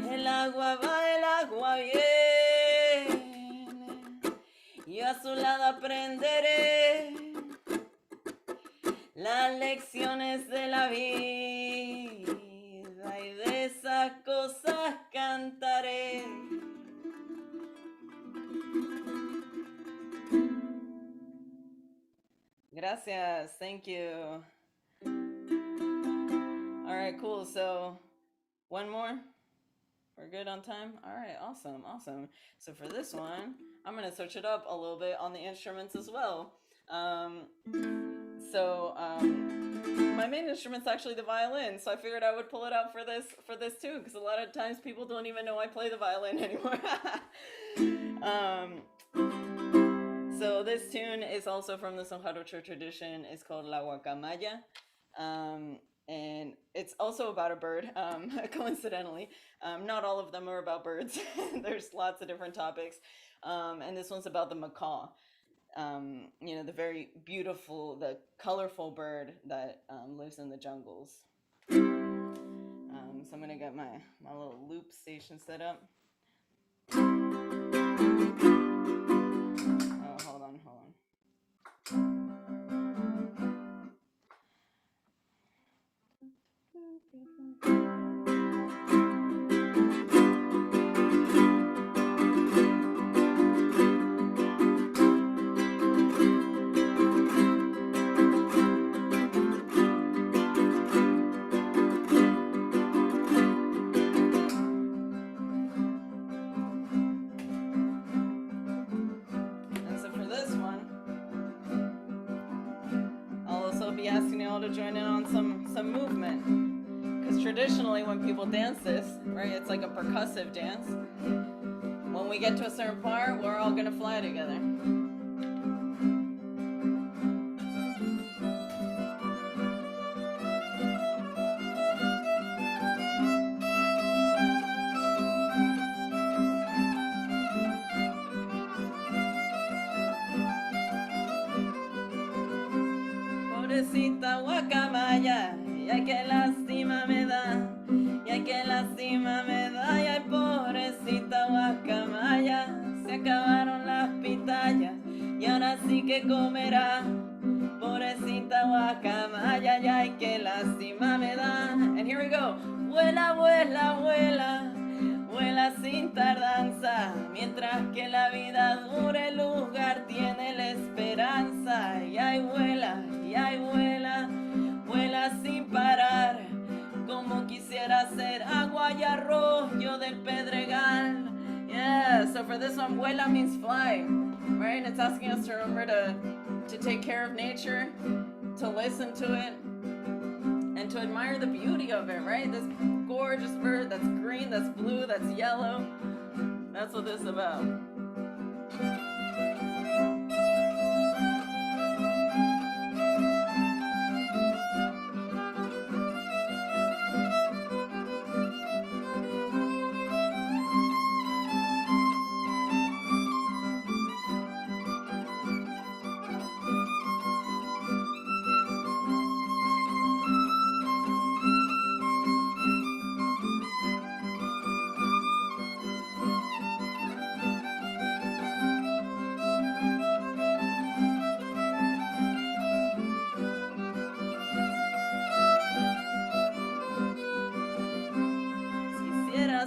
El agua viene, yo a su lado aprenderé las lecciones de la vida y de esas cosas cantaré. Gracias, thank you. All right, cool. So one more. We're good on time? All right, awesome, awesome. So for this one, I'm gonna switch it up a little bit on the instruments as well. My main instrument's actually the violin, so I figured I would pull it out for this too, because a lot of times people don't even know I play the violin anymore. So this tune is also from the Son Jarocho tradition. It's called La Guacamaya. And it's also about a bird, coincidentally. Not all of them are about birds. There's lots of different topics. And this one's about the macaw. You know, the very beautiful, the colorful bird that lives in the jungles. So I'm gonna get my little loop station set up. Oh, hold on. And so for this one, I'll also be asking you all to join in on some movement. Because traditionally when people dance this, right, it's like a percussive dance. When we get to a certain part, we're all gonna fly together. Pobrecita guacamaya, y ay que lástima me da, y ay que lástima me da, y ay pobrecita guacamaya, se acabaron las pitayas, y ahora sí que comerá. Pobrecita guacamaya, y ay que lástima me da. And here we go. Vuela, vuela, vuela, vuela sin tardanza, mientras que la vida dure, el lugar tiene la esperanza. Y ay vuela, vuela sin parar, como quisiera ser agua y arroyo del Pedregal. Yeah, so for this one, vuela means fly, right? It's asking us to remember to take care of nature, to listen to it, and to admire the beauty of it, right? This gorgeous bird that's green, that's blue, that's yellow. That's what this is about.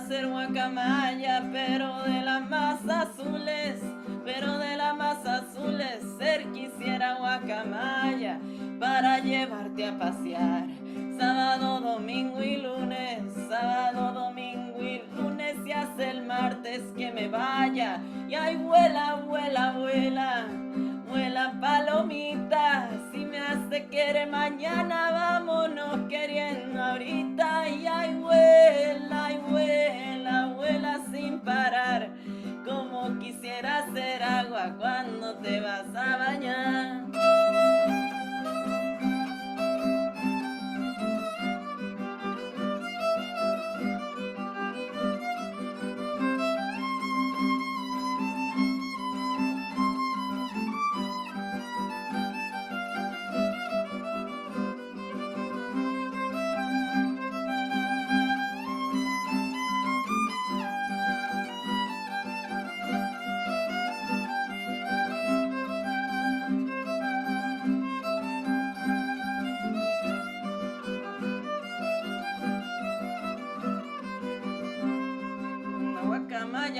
Ser guacamaya, pero de las más azules, ser quisiera guacamaya para llevarte a pasear. Sábado, domingo y lunes, y hasta el martes que me vaya. Y ay, vuela, vuela, vuela, vuela palomita, si me hace querer mañana, vámonos queriendo ahorita. Y ay, vuela, vuela sin parar, como quisiera hacer agua cuando te vas a bañar.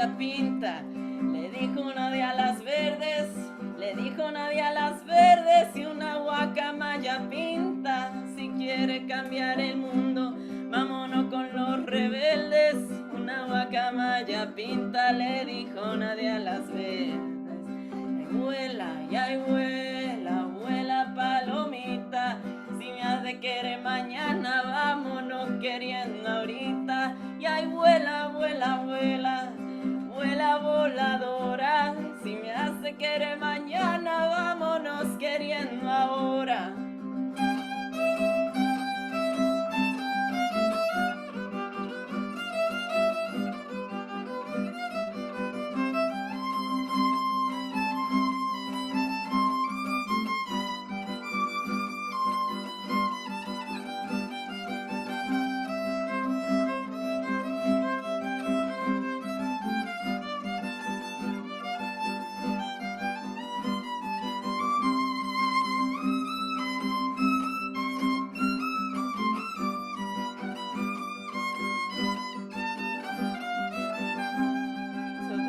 guacamaya pinta. Le dijo uno de alas verdes, le dijo nadie a las verdes y una guacamaya pinta. Si quiere cambiar el mundo, vámonos con los rebeldes. Una guacamaya pinta, le dijo nadie a las verdes. Ay, vuela, y ay, vuela, vuela palomita. Si me has de querer mañana, vámonos queriendo ahorita. Y ay, vuela, vuela, vuela, vuela voladora. Si me hace querer mañana, vámonos queriendo ahora.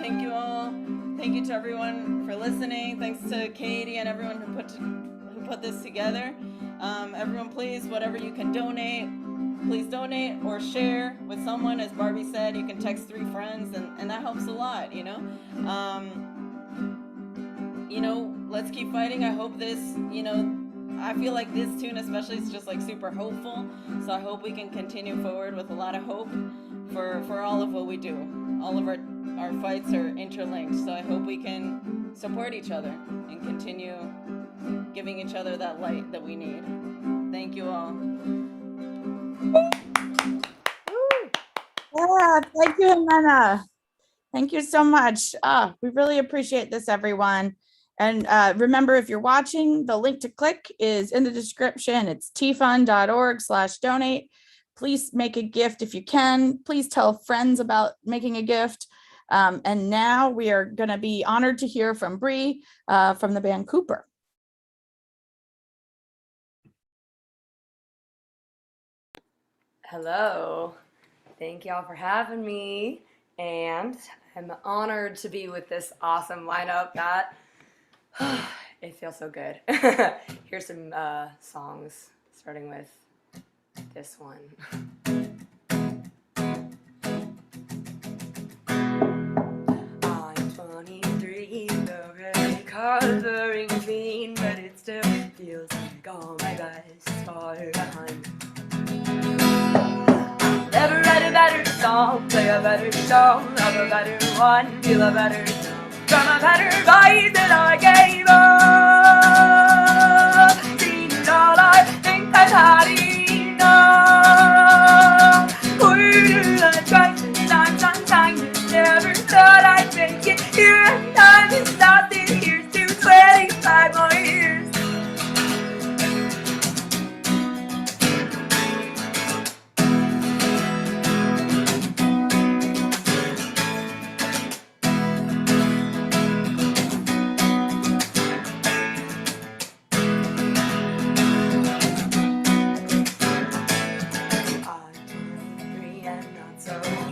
Thank you all. Thank you to everyone for listening. Thanks to Katie and everyone who put this together. Everyone, please, whatever you can donate, please donate or share with someone. As Barbie said, you can text 3 friends, and that helps a lot. You know, let's keep fighting. I hope this, I feel like this tune especially is just like super hopeful. So I hope we can continue forward with a lot of hope for all of what we do. All of our fights are interlinked, so I hope we can support each other and continue giving each other that light that we need. Thank you all. Yeah, thank you, Ximena. Thank you so much. We really appreciate this, everyone. And remember, if you're watching, the link to click is in the description. It's tfund.org/donate. Please make a gift if you can. Please tell friends about making a gift. And now we are going to be honored to hear from Bree from the band Cooper. Hello. Thank y'all for having me. And I'm honored to be with this awesome lineup. That it feels so good. Here's some songs, starting with this one. I'm 23, already covering clean, but it still feels like all my best far behind. Never write a better song, play a better show, love a better one, feel a better song, from a better vibe that I gave up. Seen it all, I think I've had enough. Where I tried sometimes I'm kind of never thought I'd make it. Here and time is nothing, here's to 25 more years.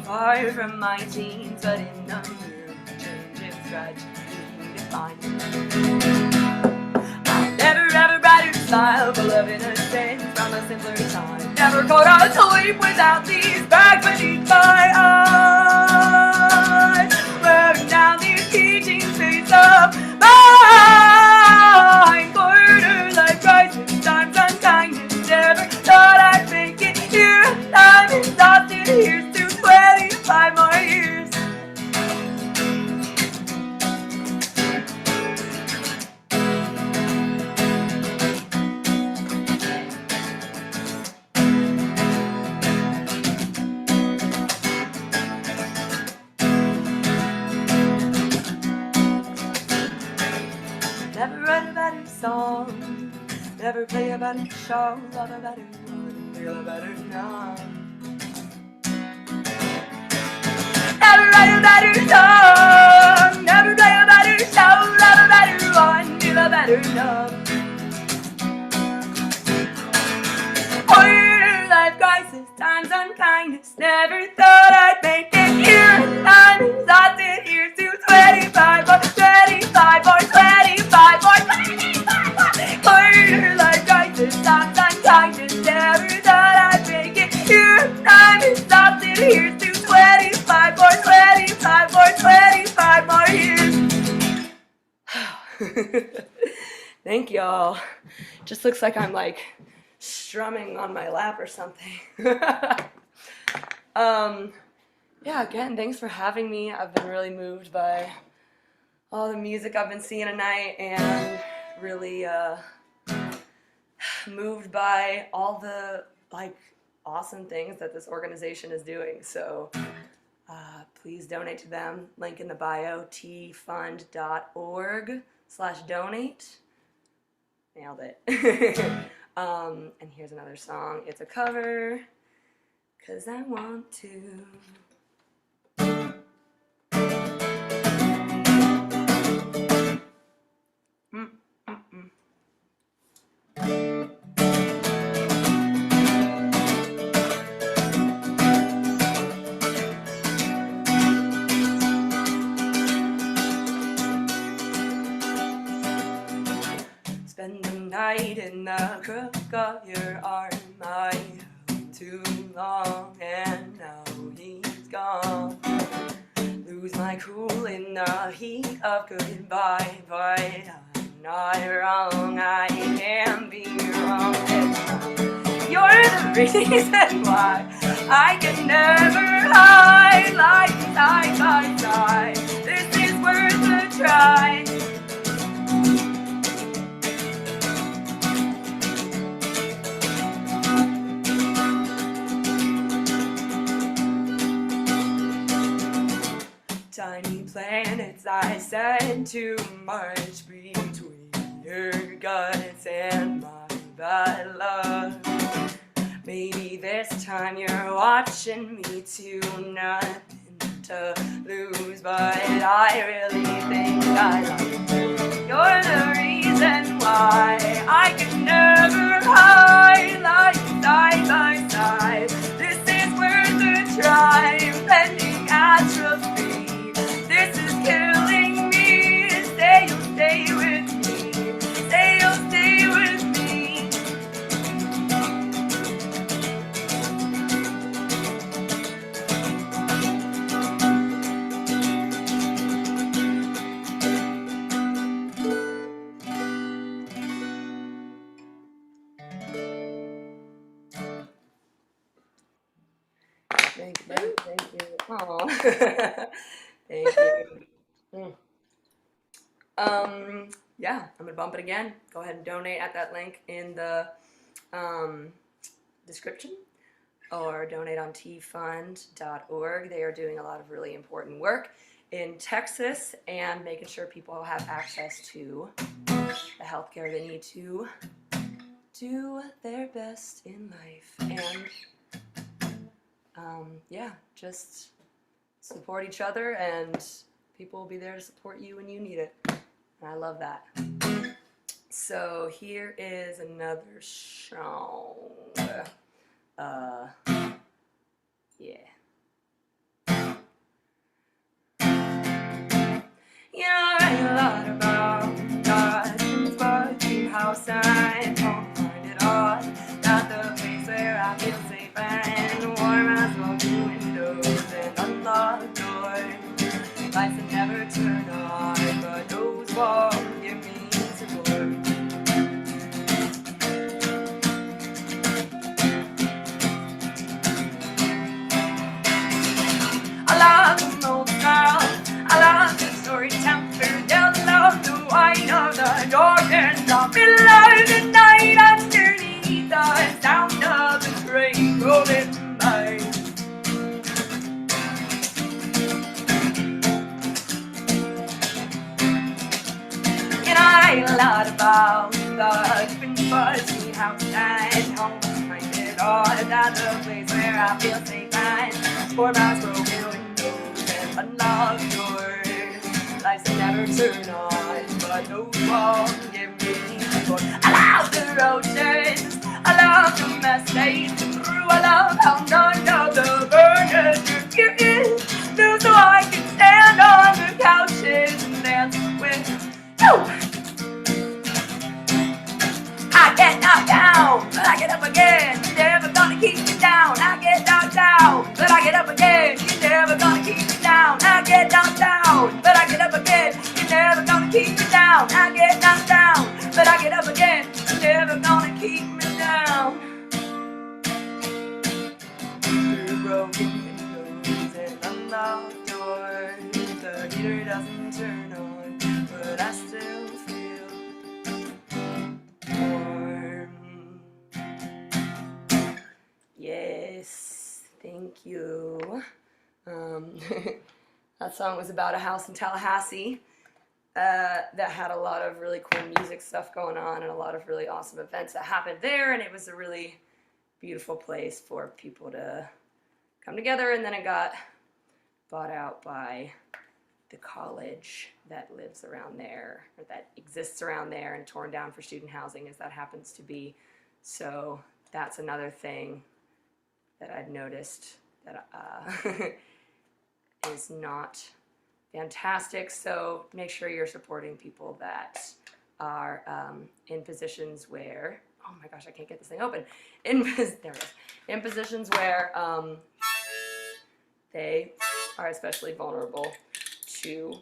Far from my teens, but in the room, changes gradually defined. I never ever battered style, but love innocence from a simpler time. Never caught a sleep without these bags beneath my eyes. Wearing down these teaching face of mine. Quarter life crisis, times unkind, never thought I'd make it. Here, time is exhausted, here's to 25 more years. Never write a better song, never play a better show, love a better one, feel a better now. Never write a better song, never play a better show, love a better one, feel a better love. Quarter life crisis. this time's unkindness. Never thought I'd make it here. I'm exhausted. Here's to 25 more, 25 more, 25 more, 25 more. Quarter life crisis, time's unkindness. Never thought I'd make it here. I'm exhausted. Here's to 25 more, 25 more, 25 more years. Thank y'all. Just looks like I'm like strumming on my lap or something. Yeah, again, thanks for having me. I've been really moved by all the music I've been seeing tonight, and really moved by all the like awesome things that this organization is doing. So please donate to them. Link in the bio, tfund.org/donate. Nailed it. And here's another song. It's a cover, 'cause I want to. Spend the night in the crook of your arm. I held too long, and now he's gone. Lose my cool in the heat of goodbye, but I'm not wrong. I can't be wrong. You're the reason why I can never hide, like side by side. This is worth a try. Tiny planets, I said too much between your guts and my bad luck. Maybe this time you're watching me too, nothing to lose, but I really think I love you. You're the reason why I can never hide, like side by side. This is worth a try, pending atrophy. This is killing me. Say you'll stay with me. Say you'll stay with me. Thank you. Thank you. Aww. Thank you. Yeah, I'm gonna bump it again. Go ahead and donate at that link in the description, or donate on tfund.org. They are doing a lot of really important work in Texas and making sure people have access to the healthcare they need to do their best in life. And yeah, just support each other, and people will be there to support you when you need it. And I love that. So here is another song. Yeah. You know, I write a lot about God, but house I don't find it odd. Not the place where I feel safe and warm. As well do windows and unlock doors. Lights that never turn on, but those walls give me support. I love the old style. I love the story tempered. I love the white of the dark and the middle of the night. Underneath the sound of the train rolling by. A lot about the different fuzzy house and home. Find it all another place where I feel safe and 4 miles broken windows and unlocked doors. Lights that never turn on, but those walls give me support. I love the road trips, I love the mess they through I love how none of the furniture here is new, so I can stand on the couches and dance with you. I get knocked down, but I get up again. You're never gonna keep me down. I get knocked down, but I get up again. You're never gonna keep me down. I get knocked down, but I get up again. You're never gonna keep me down. I get knocked down, but I get up again. You're never gonna keep me down. Through broken windows and unlocked doors, the heater doesn't turn on, but I still feel warm. Yes, thank you. That song was about a house in Tallahassee that had a lot of really cool music stuff going on and a lot of really awesome events that happened there, and it was a really beautiful place for people to come together. And then it got bought out by the college that lives around there, or that exists around there, and torn down for student housing, as that happens to be. So that's another thing that I've noticed that is not fantastic. So make sure you're supporting people that are in positions where, oh my gosh, I can't get this thing open. There it is. In positions where they are especially vulnerable to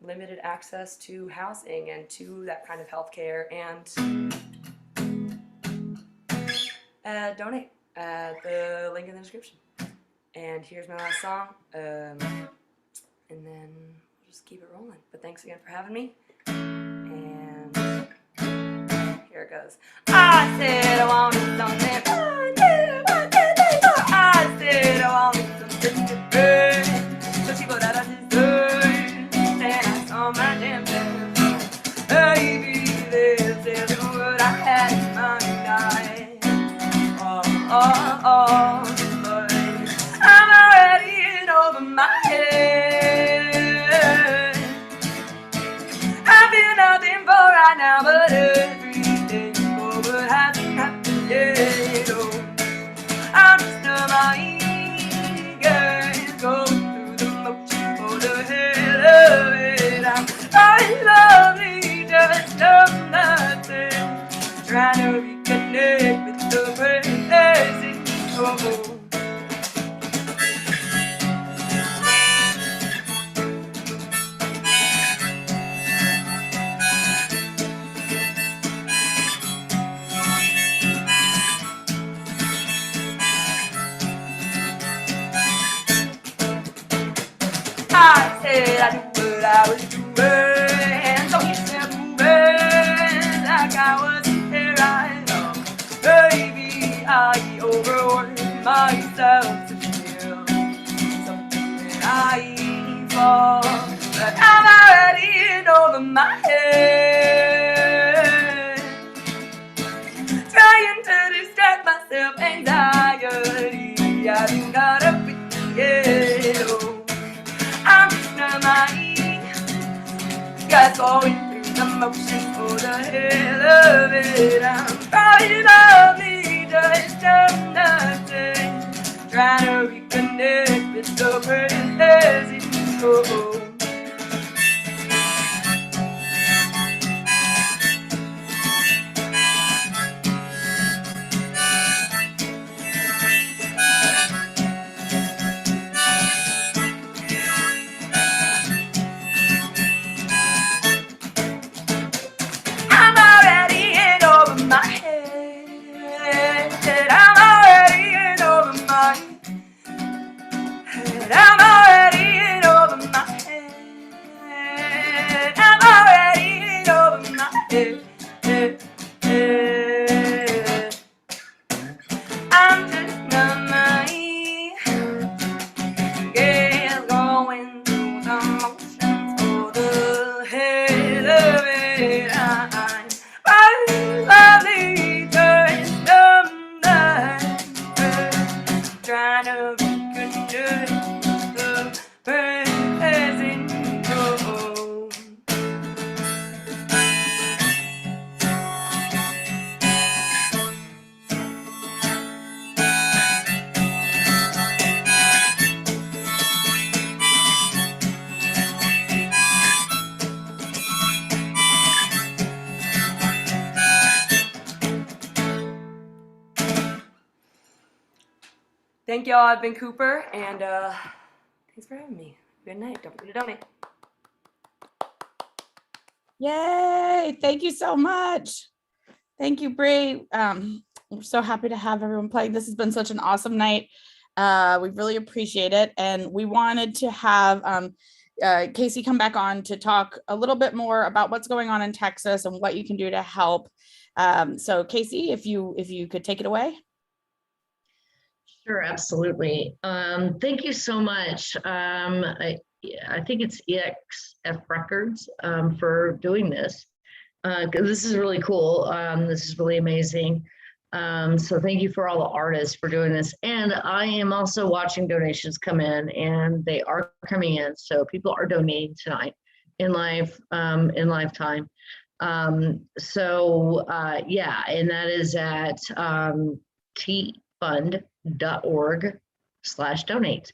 limited access to housing and to that kind of healthcare. And donate at the link in the description. And here's my last song, and then we'll just keep it rolling. But thanks again for having me, and here it goes. I said I wanted something, I said I wanted something different, the people that I deserve, and I saw my damn best. Baby, this is what I had in mind. But I'm already in over my head. I feel nothing for right now, but everything's more, but hasn't happened yet. Oh, I'm just a naive girl going through the motions for the hell of it. I'm falling lovely, just of nothing, trying to reconnect with the present. Oh. I said I knew what I was doing, so you said moving like I wasn't there right on. Baby, I overworked myself to feel something I fall, but I'm already in over my head, trying to distract myself, anxiety, I think got up with the head. I'm just not naive, guys going through the motions for the hell of it. I'm probably lovely, just of nothing, trying to reconnect with the present. Oh. I'm already in over my head. Thank y'all. I've been Cooper, and thanks for having me. Good night. Don't forget to donate. Yay! Thank you so much. Thank you, Bree. We're so happy to have everyone play. This has been such an awesome night. We really appreciate it. And we wanted to have Casie come back on to talk a little bit more about what's going on in Texas and what you can do to help. So Casie, if you could take it away. Sure, absolutely. Thank you so much. I think it's EXF Records for doing this. This is really cool. This is really amazing. So thank you for all the artists for doing this. And I am also watching donations come in, and they are coming in. So people are donating tonight in live time. Yeah, and that is at tfund.org/donate.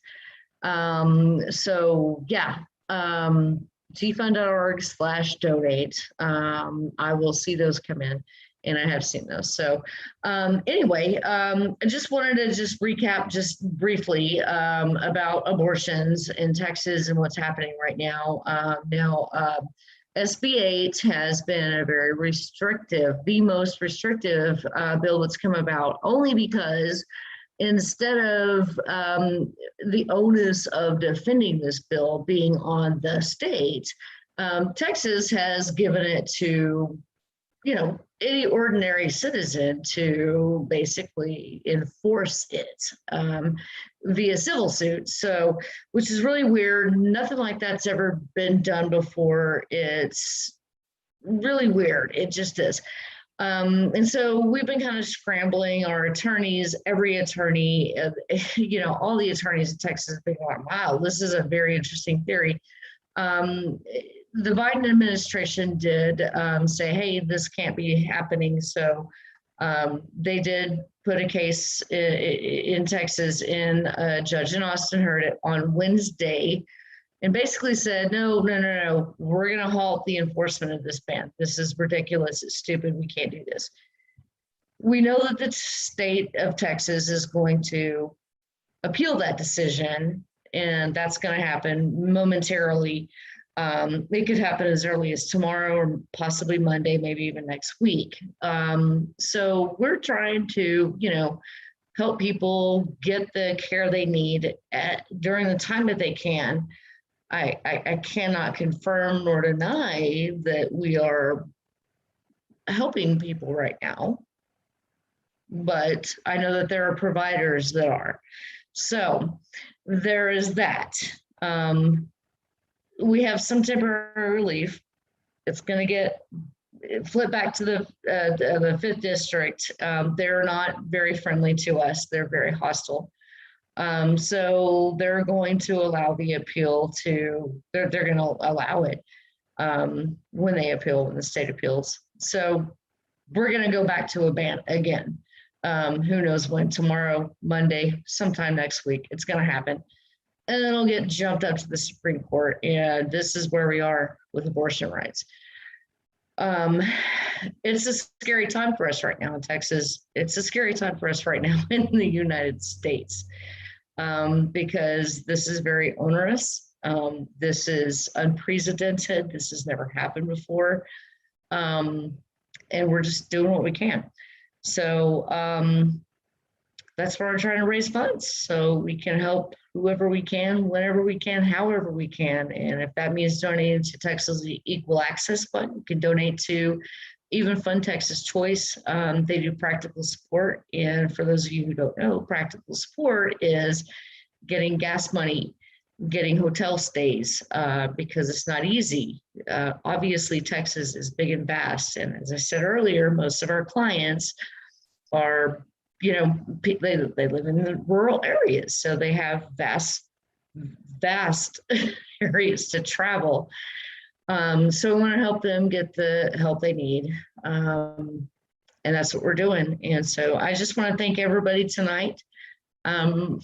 tfund.org/donate. I will see those come in, and I have seen those. So anyway, I just wanted to just recap just briefly about abortions in Texas and what's happening right now. SB 8 has been a very restrictive, the most restrictive bill that's come about, only because instead of the onus of defending this bill being on the state, Texas has given it to, any ordinary citizen to basically enforce it via civil suit. So, which is really weird. Nothing like that's ever been done before. It's really weird. It just is. And so we've been kind of scrambling our attorneys, every attorney, all the attorneys in Texas have been going, wow, this is a very interesting theory. The Biden administration did say, hey, this can't be happening. So they did put a case in Texas, and a judge in Austin heard it on Wednesday and basically said, no, we're going to halt the enforcement of this ban. This is ridiculous. It's stupid. We can't do this. We know that the state of Texas is going to appeal that decision, and that's going to happen momentarily. It could happen as early as tomorrow or possibly Monday, maybe even next week. So we're trying to, help people get the care they need during the time that they can. I cannot confirm nor deny that we are helping people right now, but I know that there are providers that are. So there is that. We have some temporary relief. It's going to get flipped back to the 5th district. They're not very friendly to us. They're very hostile. So they're going to allow the appeal to, they're going to allow it when they appeal, when the state appeals. So we're going to go back to a ban again. Who knows when, tomorrow, Monday, sometime next week, it's going to happen. And then it'll get jumped up to the Supreme Court. And this is where we are with abortion rights. It's a scary time for us right now in Texas. It's a scary time for us right now in the United States, because this is very onerous. This is unprecedented. This has never happened before. And we're just doing what we can. So that's why we're trying to raise funds, so we can help whoever we can, whenever we can, however we can. And if that means donating to Texas Equal Access Fund, you can donate to even Fund Texas Choice. They do practical support. And for those of you who don't know, practical support is getting gas money, getting hotel stays, because it's not easy. Obviously, Texas is big and vast. And as I said earlier, most of our clients are, they live in the rural areas, so they have vast areas to travel. So we want to help them get the help they need. And that's what we're doing. And so I just want to thank everybody tonight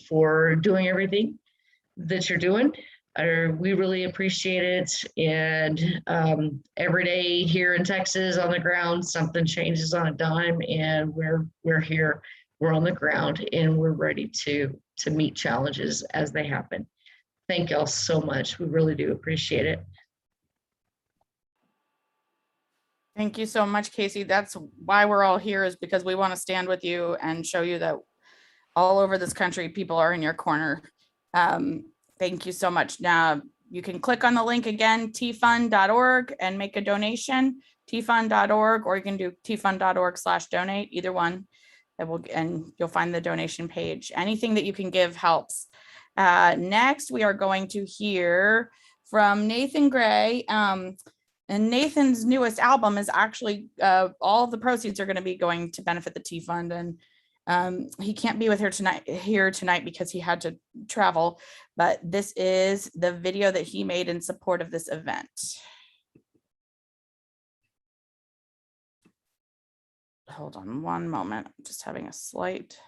for doing everything that you're doing. We really appreciate it. And every day here in Texas on the ground, something changes on a dime, and we're here we're on the ground and we're ready to meet challenges as they happen. Thank y'all so much. We really do appreciate it. Thank you so much, Casie. That's why we're all here, is because we want to stand with you and show you that all over this country, people are in your corner. Thank you so much. Now you can click on the link again, tfund.org, and make a donation, tfund.org, or you can do tfund.org/donate, either one. And you'll find the donation page. Anything that you can give helps. Next, we are going to hear from Nathan Gray. And Nathan's newest album is actually, all of the proceeds are going to be going to benefit the T Fund. And he can't be with her here tonight because he had to travel. But this is the video that he made in support of this event. Hold on one moment. I'm just having a slight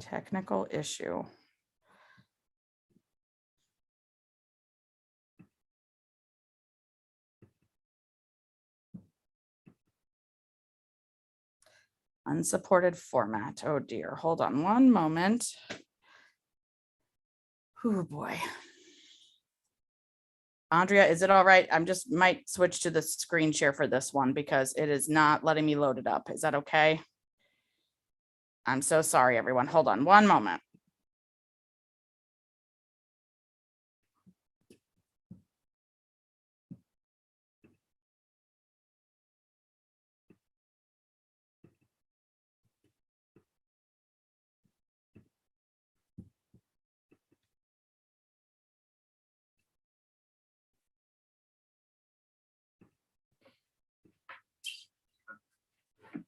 technical issue. Unsupported format. Oh dear. Hold on one moment. Oh boy. Andrea, is it all right? I'm just might switch to the screen share for this one because it is not letting me load it up. Is that okay? I'm so sorry, everyone. Hold on one moment.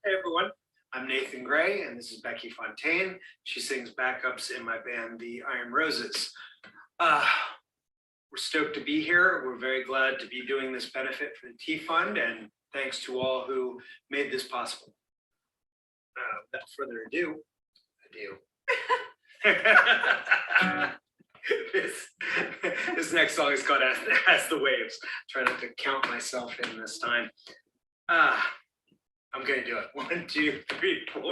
Hey everyone, I'm Nathan Gray and this is Becky Fontaine. She sings backups in my band, the Iron Roses. We're stoked to be here. We're very glad to be doing this benefit for the T Fund, and thanks to all who made this possible. Without further ado, this next song is called As the Waves. Try not to count myself in this time. I'm gonna do it. 1, 2, 3, 4.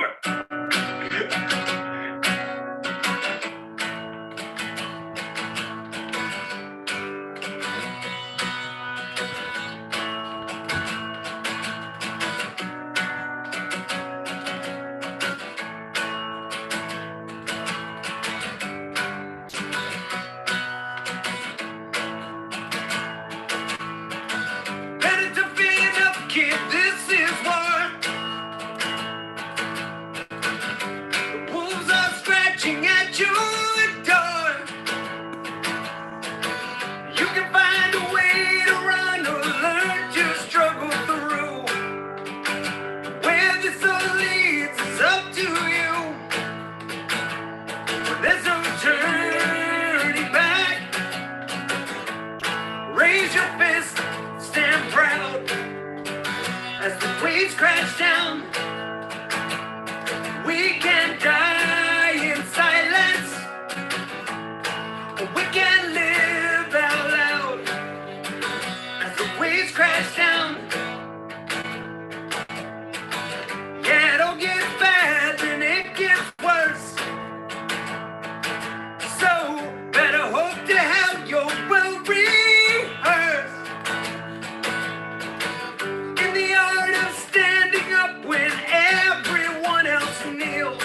Ready to be enough, kid. This is war. At your door, you can find a way to run or learn to struggle through. Where this all leads is up to you. But there's no turning back. Raise your fist, stand proud. As the waves crash down, we can die in silence, or we can live out loud. As the waves crash down, yeah, it don't get bad, then it gets worse. So better hope to have your well rehearsed in the art of standing up when everyone else kneels.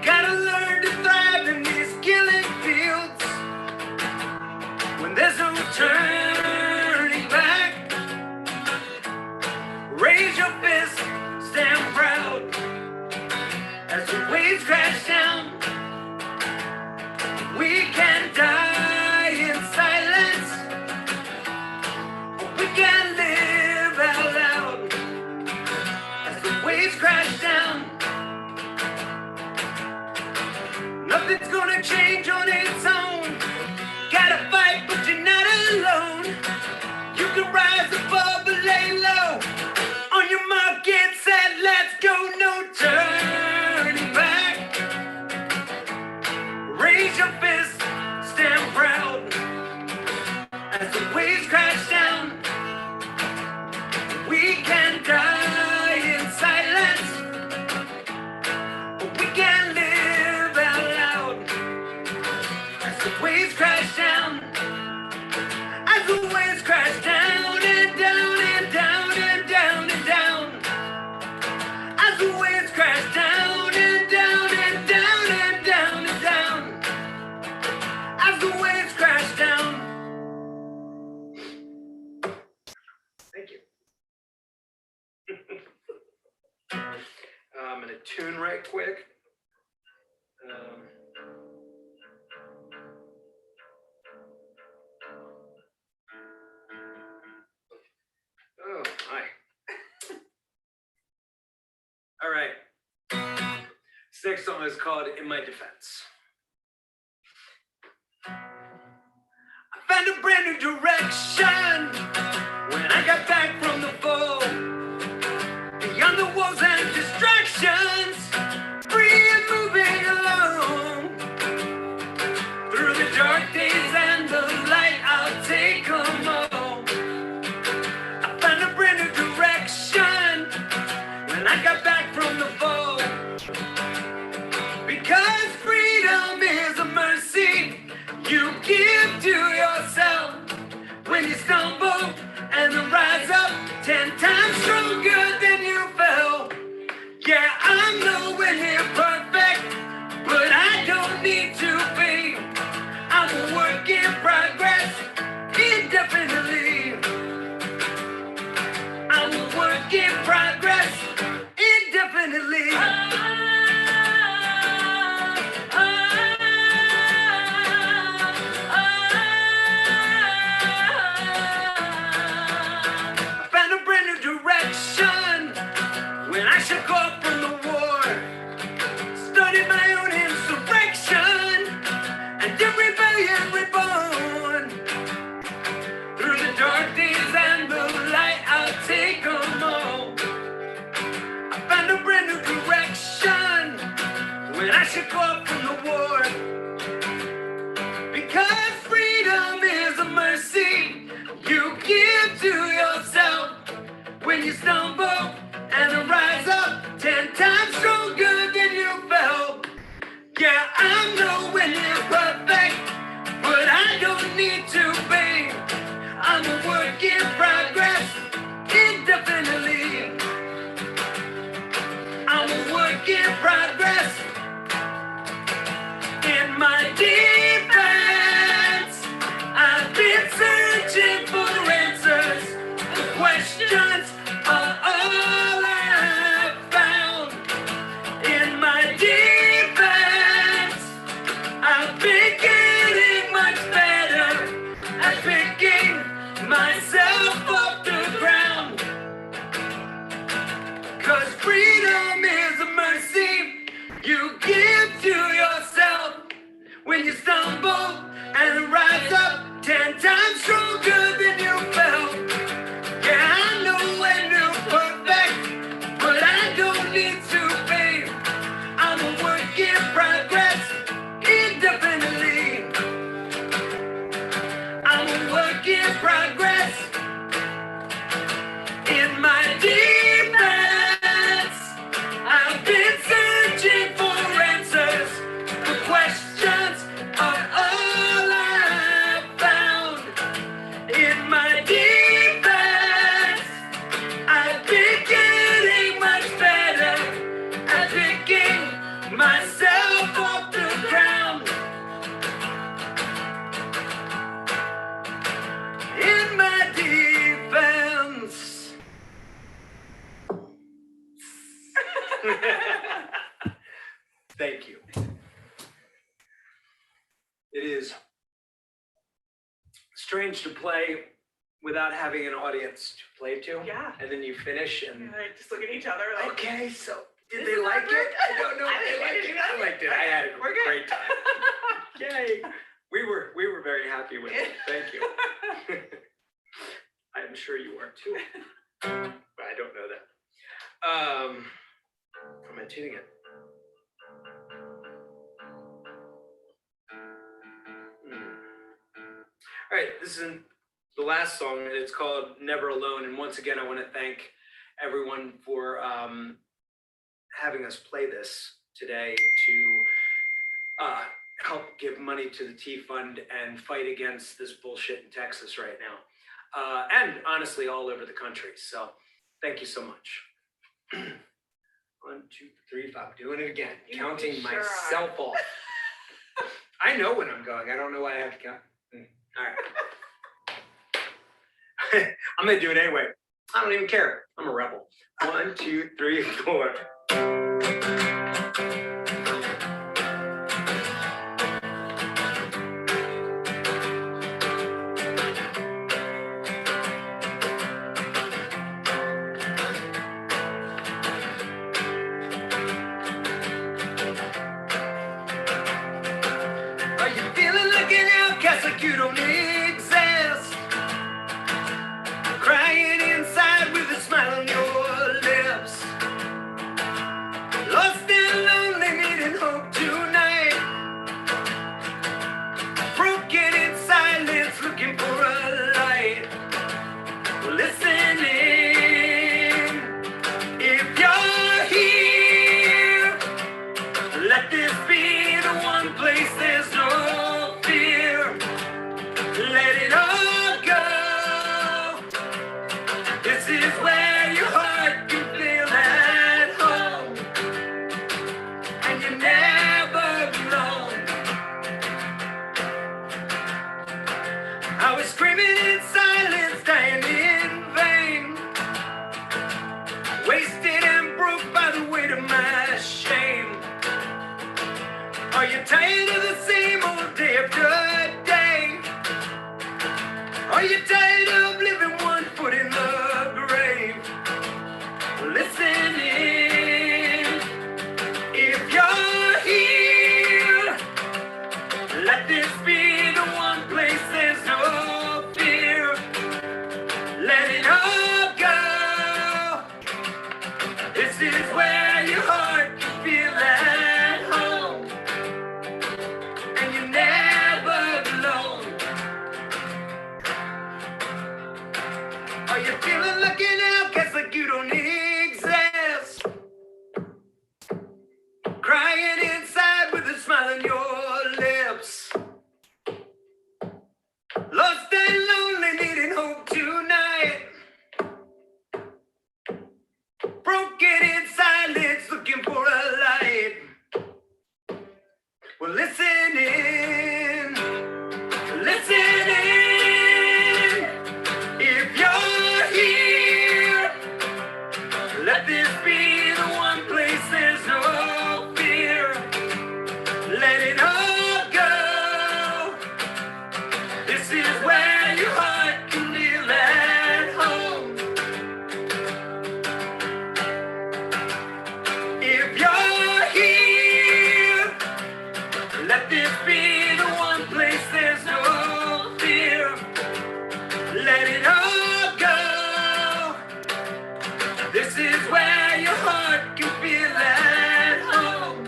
Gotta learn to thrive in these killing fields when there's no turning back. Raise your fist, stand proud. As the waves crash down, we can die in silence, or we can live out loud. As the waves crash down, nothing's gonna change on its own. Gotta fight, but you're not alone. You can rise above or lay low. On your mark, get set, let's go. No turning back. Raise your fist, stand proud. As the waves crash down, we can die in silence. I'm gonna tune right quick. Oh my. All right. This next song is called In My Defense. I found a brand new direction when I got back from the fall. Beyond the walls and distractions, free and moving along. Through the dark days and the light, I'll take them all. I found a brand new direction when I got back from the fall. Because freedom is a mercy you give to yourself when you stumble and then rise up 10 times stronger than you fell. Yeah, I'm nowhere near perfect, but I don't need to be. I'm a work in progress, indefinitely. I'm a work in progress, indefinitely. I found a brand new direction when I shook off from the war. Started my own insurrection and in rebellion reborn. Through the dark days and the light, I'll take them all. I found a brand new direction when I shook off from the war. Because freedom is a mercy you give to yourself when you stumble and rise up 10 times stronger than you fell. Yeah, I'm nowhere near perfect, but I don't need to be. I'm a work in progress, indefinitely. I'm a work in progress. In my defense, I've been searching for answers. The questions are all I've found. In my defense, I've been getting much better at picking myself off the ground. 'Cause freedom is a mercy you give to yourself when you stumble and rise up 10 times stronger than you fell. Yeah, I know when you're perfect, but I don't need to be. I'm a work in progress, indefinitely. I'm a work in progress. In my defense, I've been searching for answers. The questions are all I've found. In my defense, I've been getting much better at picking myself off the ground. In my defense. Thank you. It is strange to play without having an audience to play to. Yeah. And then you finish and And I just look at each other like, okay, so did This they is like awkward. it? I don't know if they liked it. I liked it. I had a We're good. great time. Yay. We were very happy with it. Thank you. I'm sure you are too. But I don't know that. Am I tuning it? All right, this is the last song, and it's called Never Alone. And once again, I want to thank everyone for having us play this today to help give money to the T Fund and fight against this bullshit in Texas right now. And honestly, all over the country. So thank you so much. 1, 2, 3, 5. Doing it again. Counting sure myself off. I know when I'm going. I don't know why I have to count. All right. I'm going to do it anyway. I don't even care. I'm a rebel. 1, 2, 3, 4. Are you feeling like an outcast, like you don't exist? Crying inside with a smile on your lips. Lost and lonely, needing hope tonight. Broken in silence, looking for a light. Listening, if you're here, let this be the one place there's no fear. Let it all go. This is where your heart can feel at home. And you're never alone. I was screaming in silence, dying in vain. Wasted and broke by the weight of my shame. Are you tired of the same old day after day? Are you tired of living one foot in the grave? Listening, if you're here, let this be the one place there's no fear. Let it all go. This is where your heart can feel at home. And you're never alone. Are you feeling like an outcast, like you don't exist? Crying inside with a smile on your lips. Lost and lonely, needing hope tonight. Broken in silence, looking for a light. Well, listening, listening. If you're here, let this be the one place there's no fear. Let it all go. This is where your heart can feel at home. If you're here, let this be the one place there's no fear. Let it all go. This is where your heart can feel at home.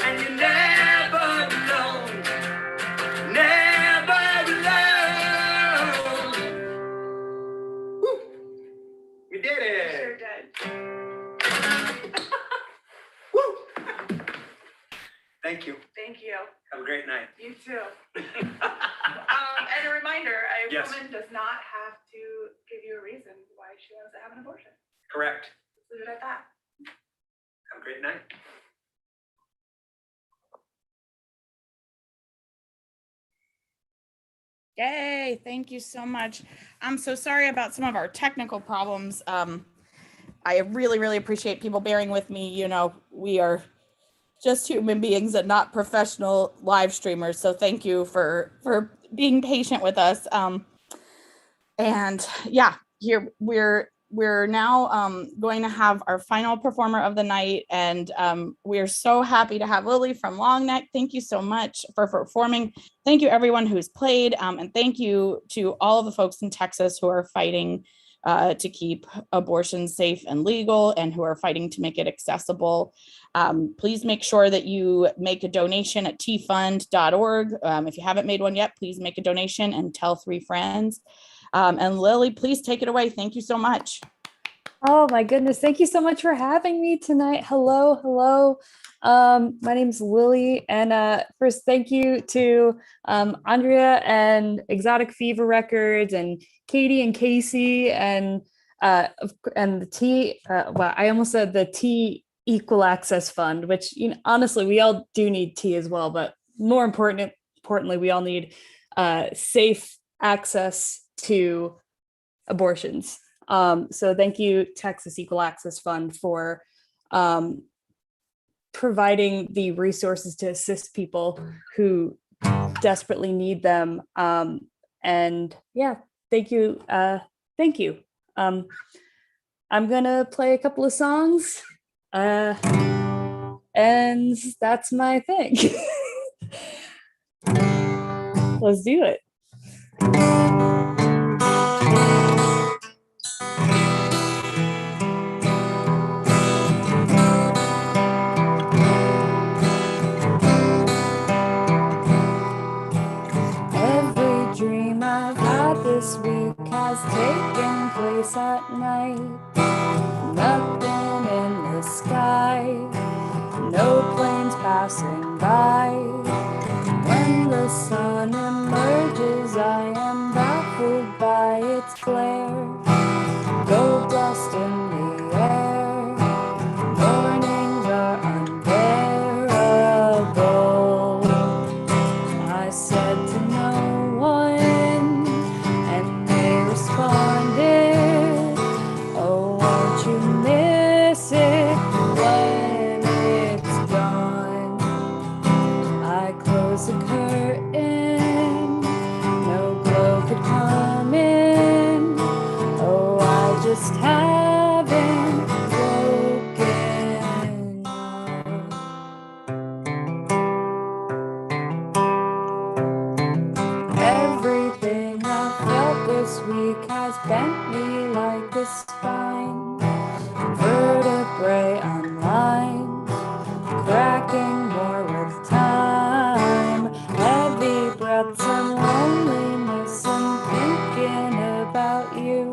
And you're never alone. Never alone. Woo. We did it. Sure did. Woo. Thank you. Thank you. Have a great night. You too. And a reminder, a Yes. woman does not have to give you a reason why she wants to have an abortion. Correct. Leave it at that. Have a great night. Yay, thank you so much. I'm so sorry about some of our technical problems. I really, really appreciate people bearing with me. You know, we are just human beings and not professional live streamers. So thank you for being patient with us. And yeah, here we're now going to have our final performer of the night, and we're so happy to have Lily from Longneck. Thank you so much for performing. Thank you everyone who's played, and thank you to all of the folks in Texas who are fighting to keep abortion safe and legal, and who are fighting to make it accessible. Please make sure that you make a donation at tfund.org. If you haven't made one yet, please make a donation and tell 3 friends. And Lily, please take it away. Thank you so much. Oh my goodness. Thank you so much for having me tonight. Hello, hello. My name's Lily. And first, thank you to Andrea and Exotic Fever Records and Katie and Casie and the T, well, I almost said the T Equal Access Fund, which, you know, honestly, we all do need tea as well, but more importantly, we all need safe access to abortions. So thank you, Texas Equal Access Fund, for providing the resources to assist people who desperately need them. And yeah, thank you. Thank you. I'm gonna play a couple of songs, and that's my thing. Let's do it. Every dream I've had this week has taken place at night. Nothing in the sky, no planes passing by. When the sun emerges, I am baffled by its glare. Gold dust in the air, mornings are unbearable. I said to no one, and they responded, oh, won't you miss it when it's gone? I closed the curtain, no glow could come in. Oh, I just haven't woken up. Everything I felt this week has bent me like a spine. Vertebrae unlined, cracking more with time. Heavy breaths of loneliness and thinking about you.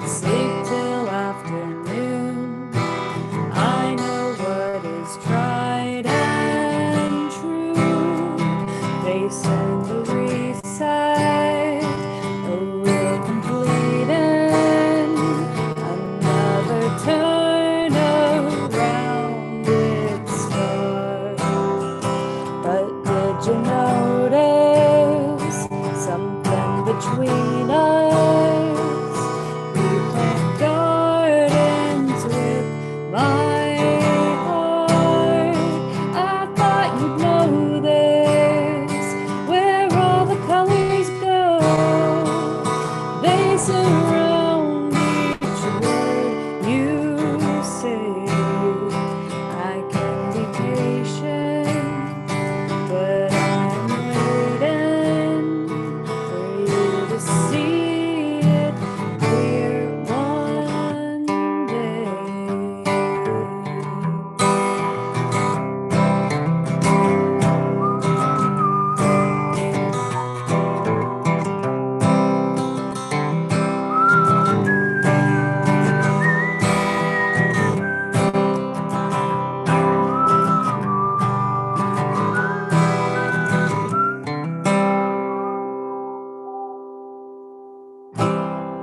Sleep till afternoon. I know what is tried and true. Face and the reset, a will complete and another turn around its start. But did you notice something between us? We plant gardens with my heart. I thought you'd know this, where all the colors go. They surround each word you say. I can be patient, but I'm waiting for you to see it clear one day.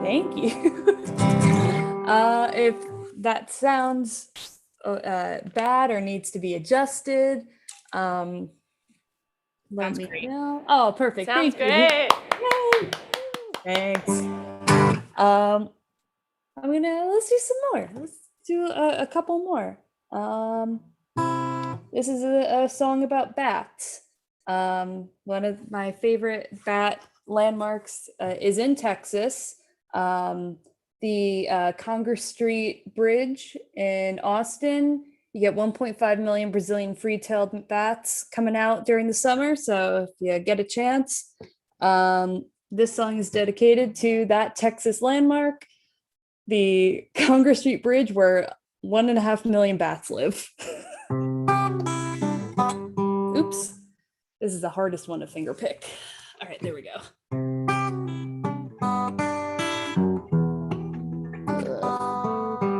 Thank you. If that sounds bad or needs to be adjusted, let Sounds me great. know. Oh, perfect. Sounds Thank great. you. Yay. Thanks. Let's do some more. Let's do a couple more. This is a song about bats. One of my favorite bat landmarks is in Texas. The Congress Street Bridge in Austin. You get 1.5 million Brazilian free-tailed bats coming out during the summer. So if you get a chance, this song is dedicated to that Texas landmark, the Congress Street Bridge, where 1.5 million bats live. Oops, this is the hardest one to finger pick. All right, there we go.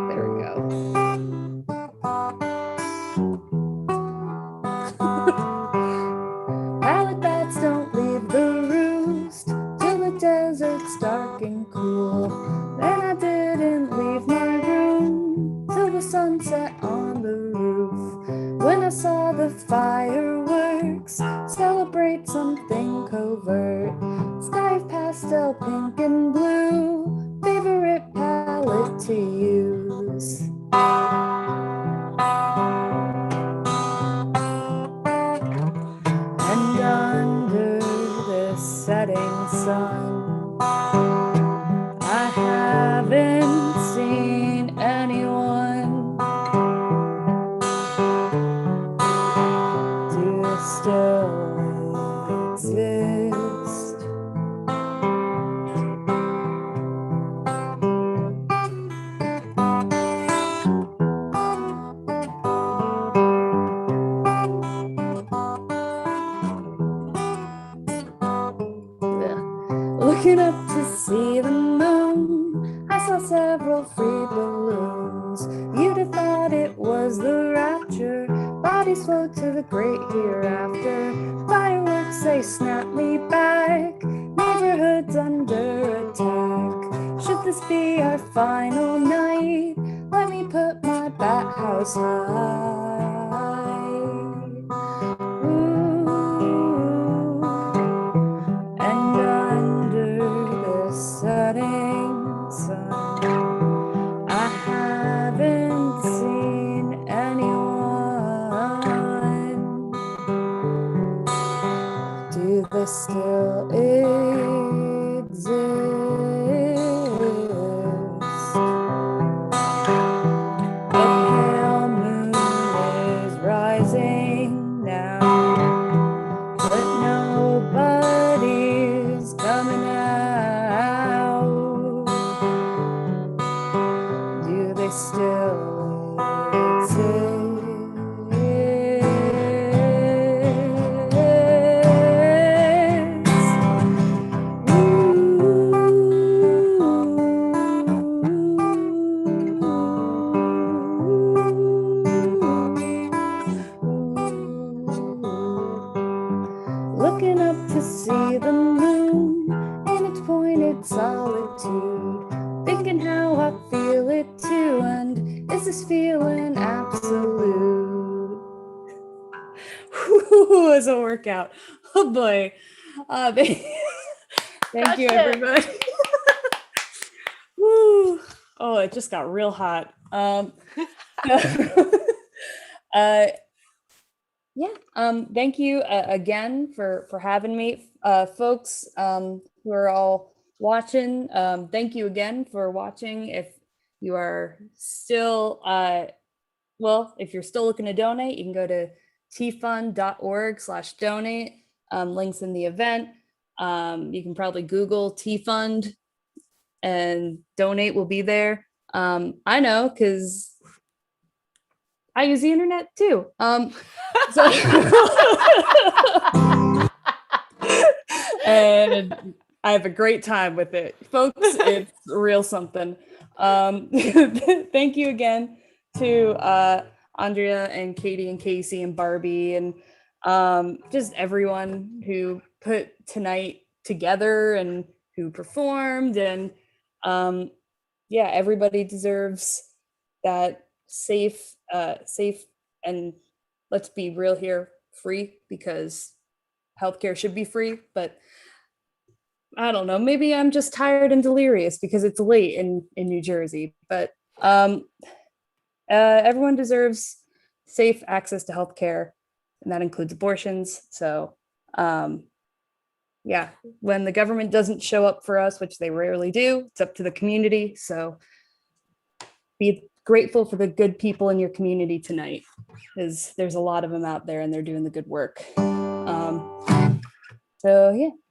There we go. Pilot bats don't leave the roost till the desert's dark and cool. Then I didn't leave my room till the sun set on the roof. When I saw the fireworks celebrate something covert, sky pastel pink and blue, to use. And under the setting sun, I haven't seen anyone. Do you still exist? Looking up to see the moon, I saw several free balloons. You'd have thought it was the rapture. Bodies float to the great hereafter. Fireworks, they snap me back. Neighborhoods under attack. Should this be our final night? Let me put my bat house high. Ooh. And under the setting sun, I haven't seen anyone. Do they still exist? A pale moon is rising now, but nobody's coming out. Do they still exist? Looking up to see the moon in its pointed solitude, thinking how I feel it too, and is this feeling absolute? Whew, it's a workout. Oh boy. Thank you, everybody. Woo. Oh, it just got real hot. Thank you again for having me, folks who are all watching. Thank you again for watching. If you are still, if you're still looking to donate, you can go to tfund.org/donate. Links in the event. You can probably Google T-Fund and donate will be there. I know, because I use the internet too. And I have a great time with it, folks. It's real something. Thank you again to Andrea and Katie and Casie and Barbie and just everyone who put tonight together and who performed. And everybody deserves that safe and, let's be real here, free, because healthcare should be free. But I don't know, maybe I'm just tired and delirious because it's late in New Jersey. But everyone deserves safe access to healthcare, and that includes abortions. So when the government doesn't show up for us, which they rarely do, it's up to the community. So be grateful for the good people in your community tonight, because there's a lot of them out there and they're doing the good work.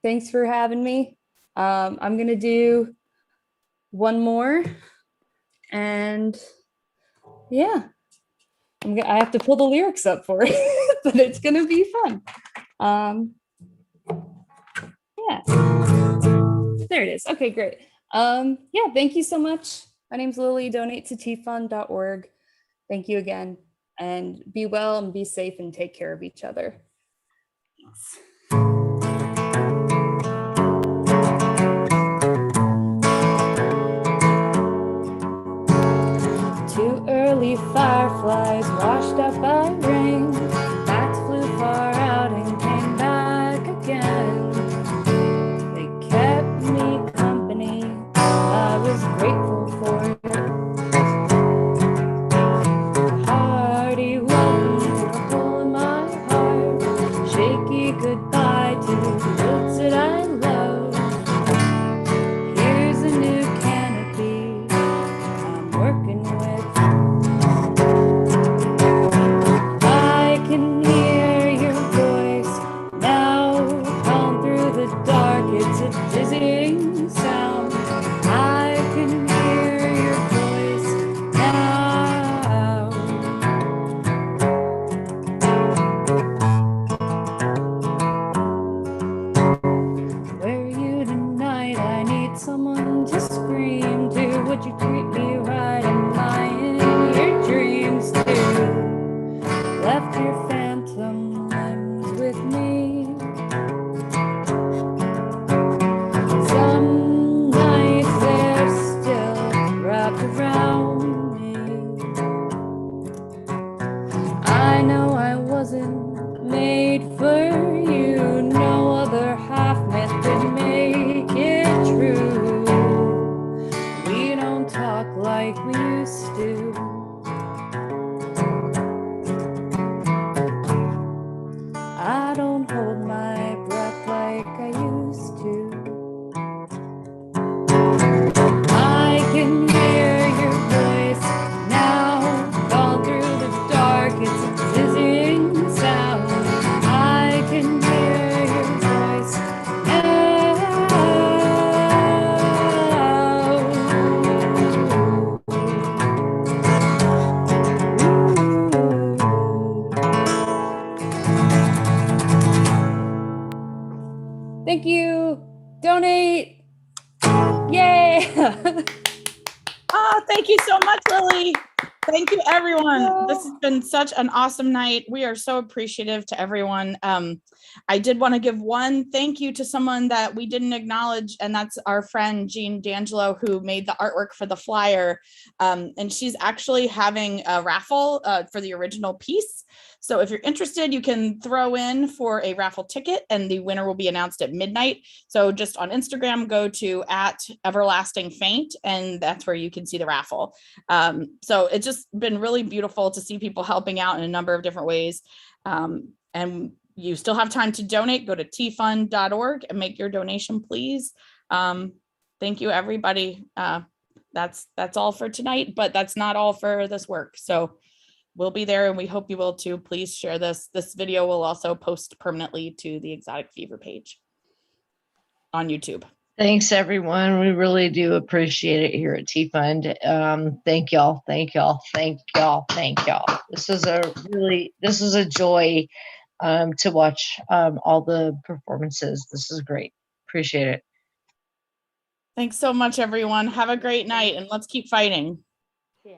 Thanks for having me. I'm gonna do one more, and I have to pull the lyrics up for it, but it's gonna be fun. There it is. Okay, great. Thank you so much. My name's Lily. Donate to tfund.org. Thank you again, and be well and be safe and take care of each other. Thanks. Too early fireflies washed up by rain. Bats flew far out and came back again. They kept me company. I was grateful for it. Lily. Thank you, everyone. This has been such an awesome night. We are so appreciative to everyone. I did want to give one thank you to someone that we didn't acknowledge, and that's our friend Jean D'Angelo, who made the artwork for the flyer. And she's actually having a raffle for the original piece. So if you're interested, you can throw in for a raffle ticket, and the winner will be announced at midnight. So just on Instagram, go to @everlastingfaint, and that's where you can see the raffle. So it's just been really beautiful to see people helping out in a number of different ways. And you still have time to donate. Go to tfund.org and make your donation, please. Thank you, everybody. That's all for tonight, but that's not all for this work. So we'll be there, and we hope you will too. Please share this. This video will also post permanently to the Exotic Fever page on YouTube. Thanks, everyone. We really do appreciate it here at T-Fund. Thank y'all. Thank y'all. Thank y'all. Thank y'all. This is a joy to watch all the performances. This is great. Appreciate it. Thanks so much, everyone. Have a great night, and let's keep fighting. Yeah.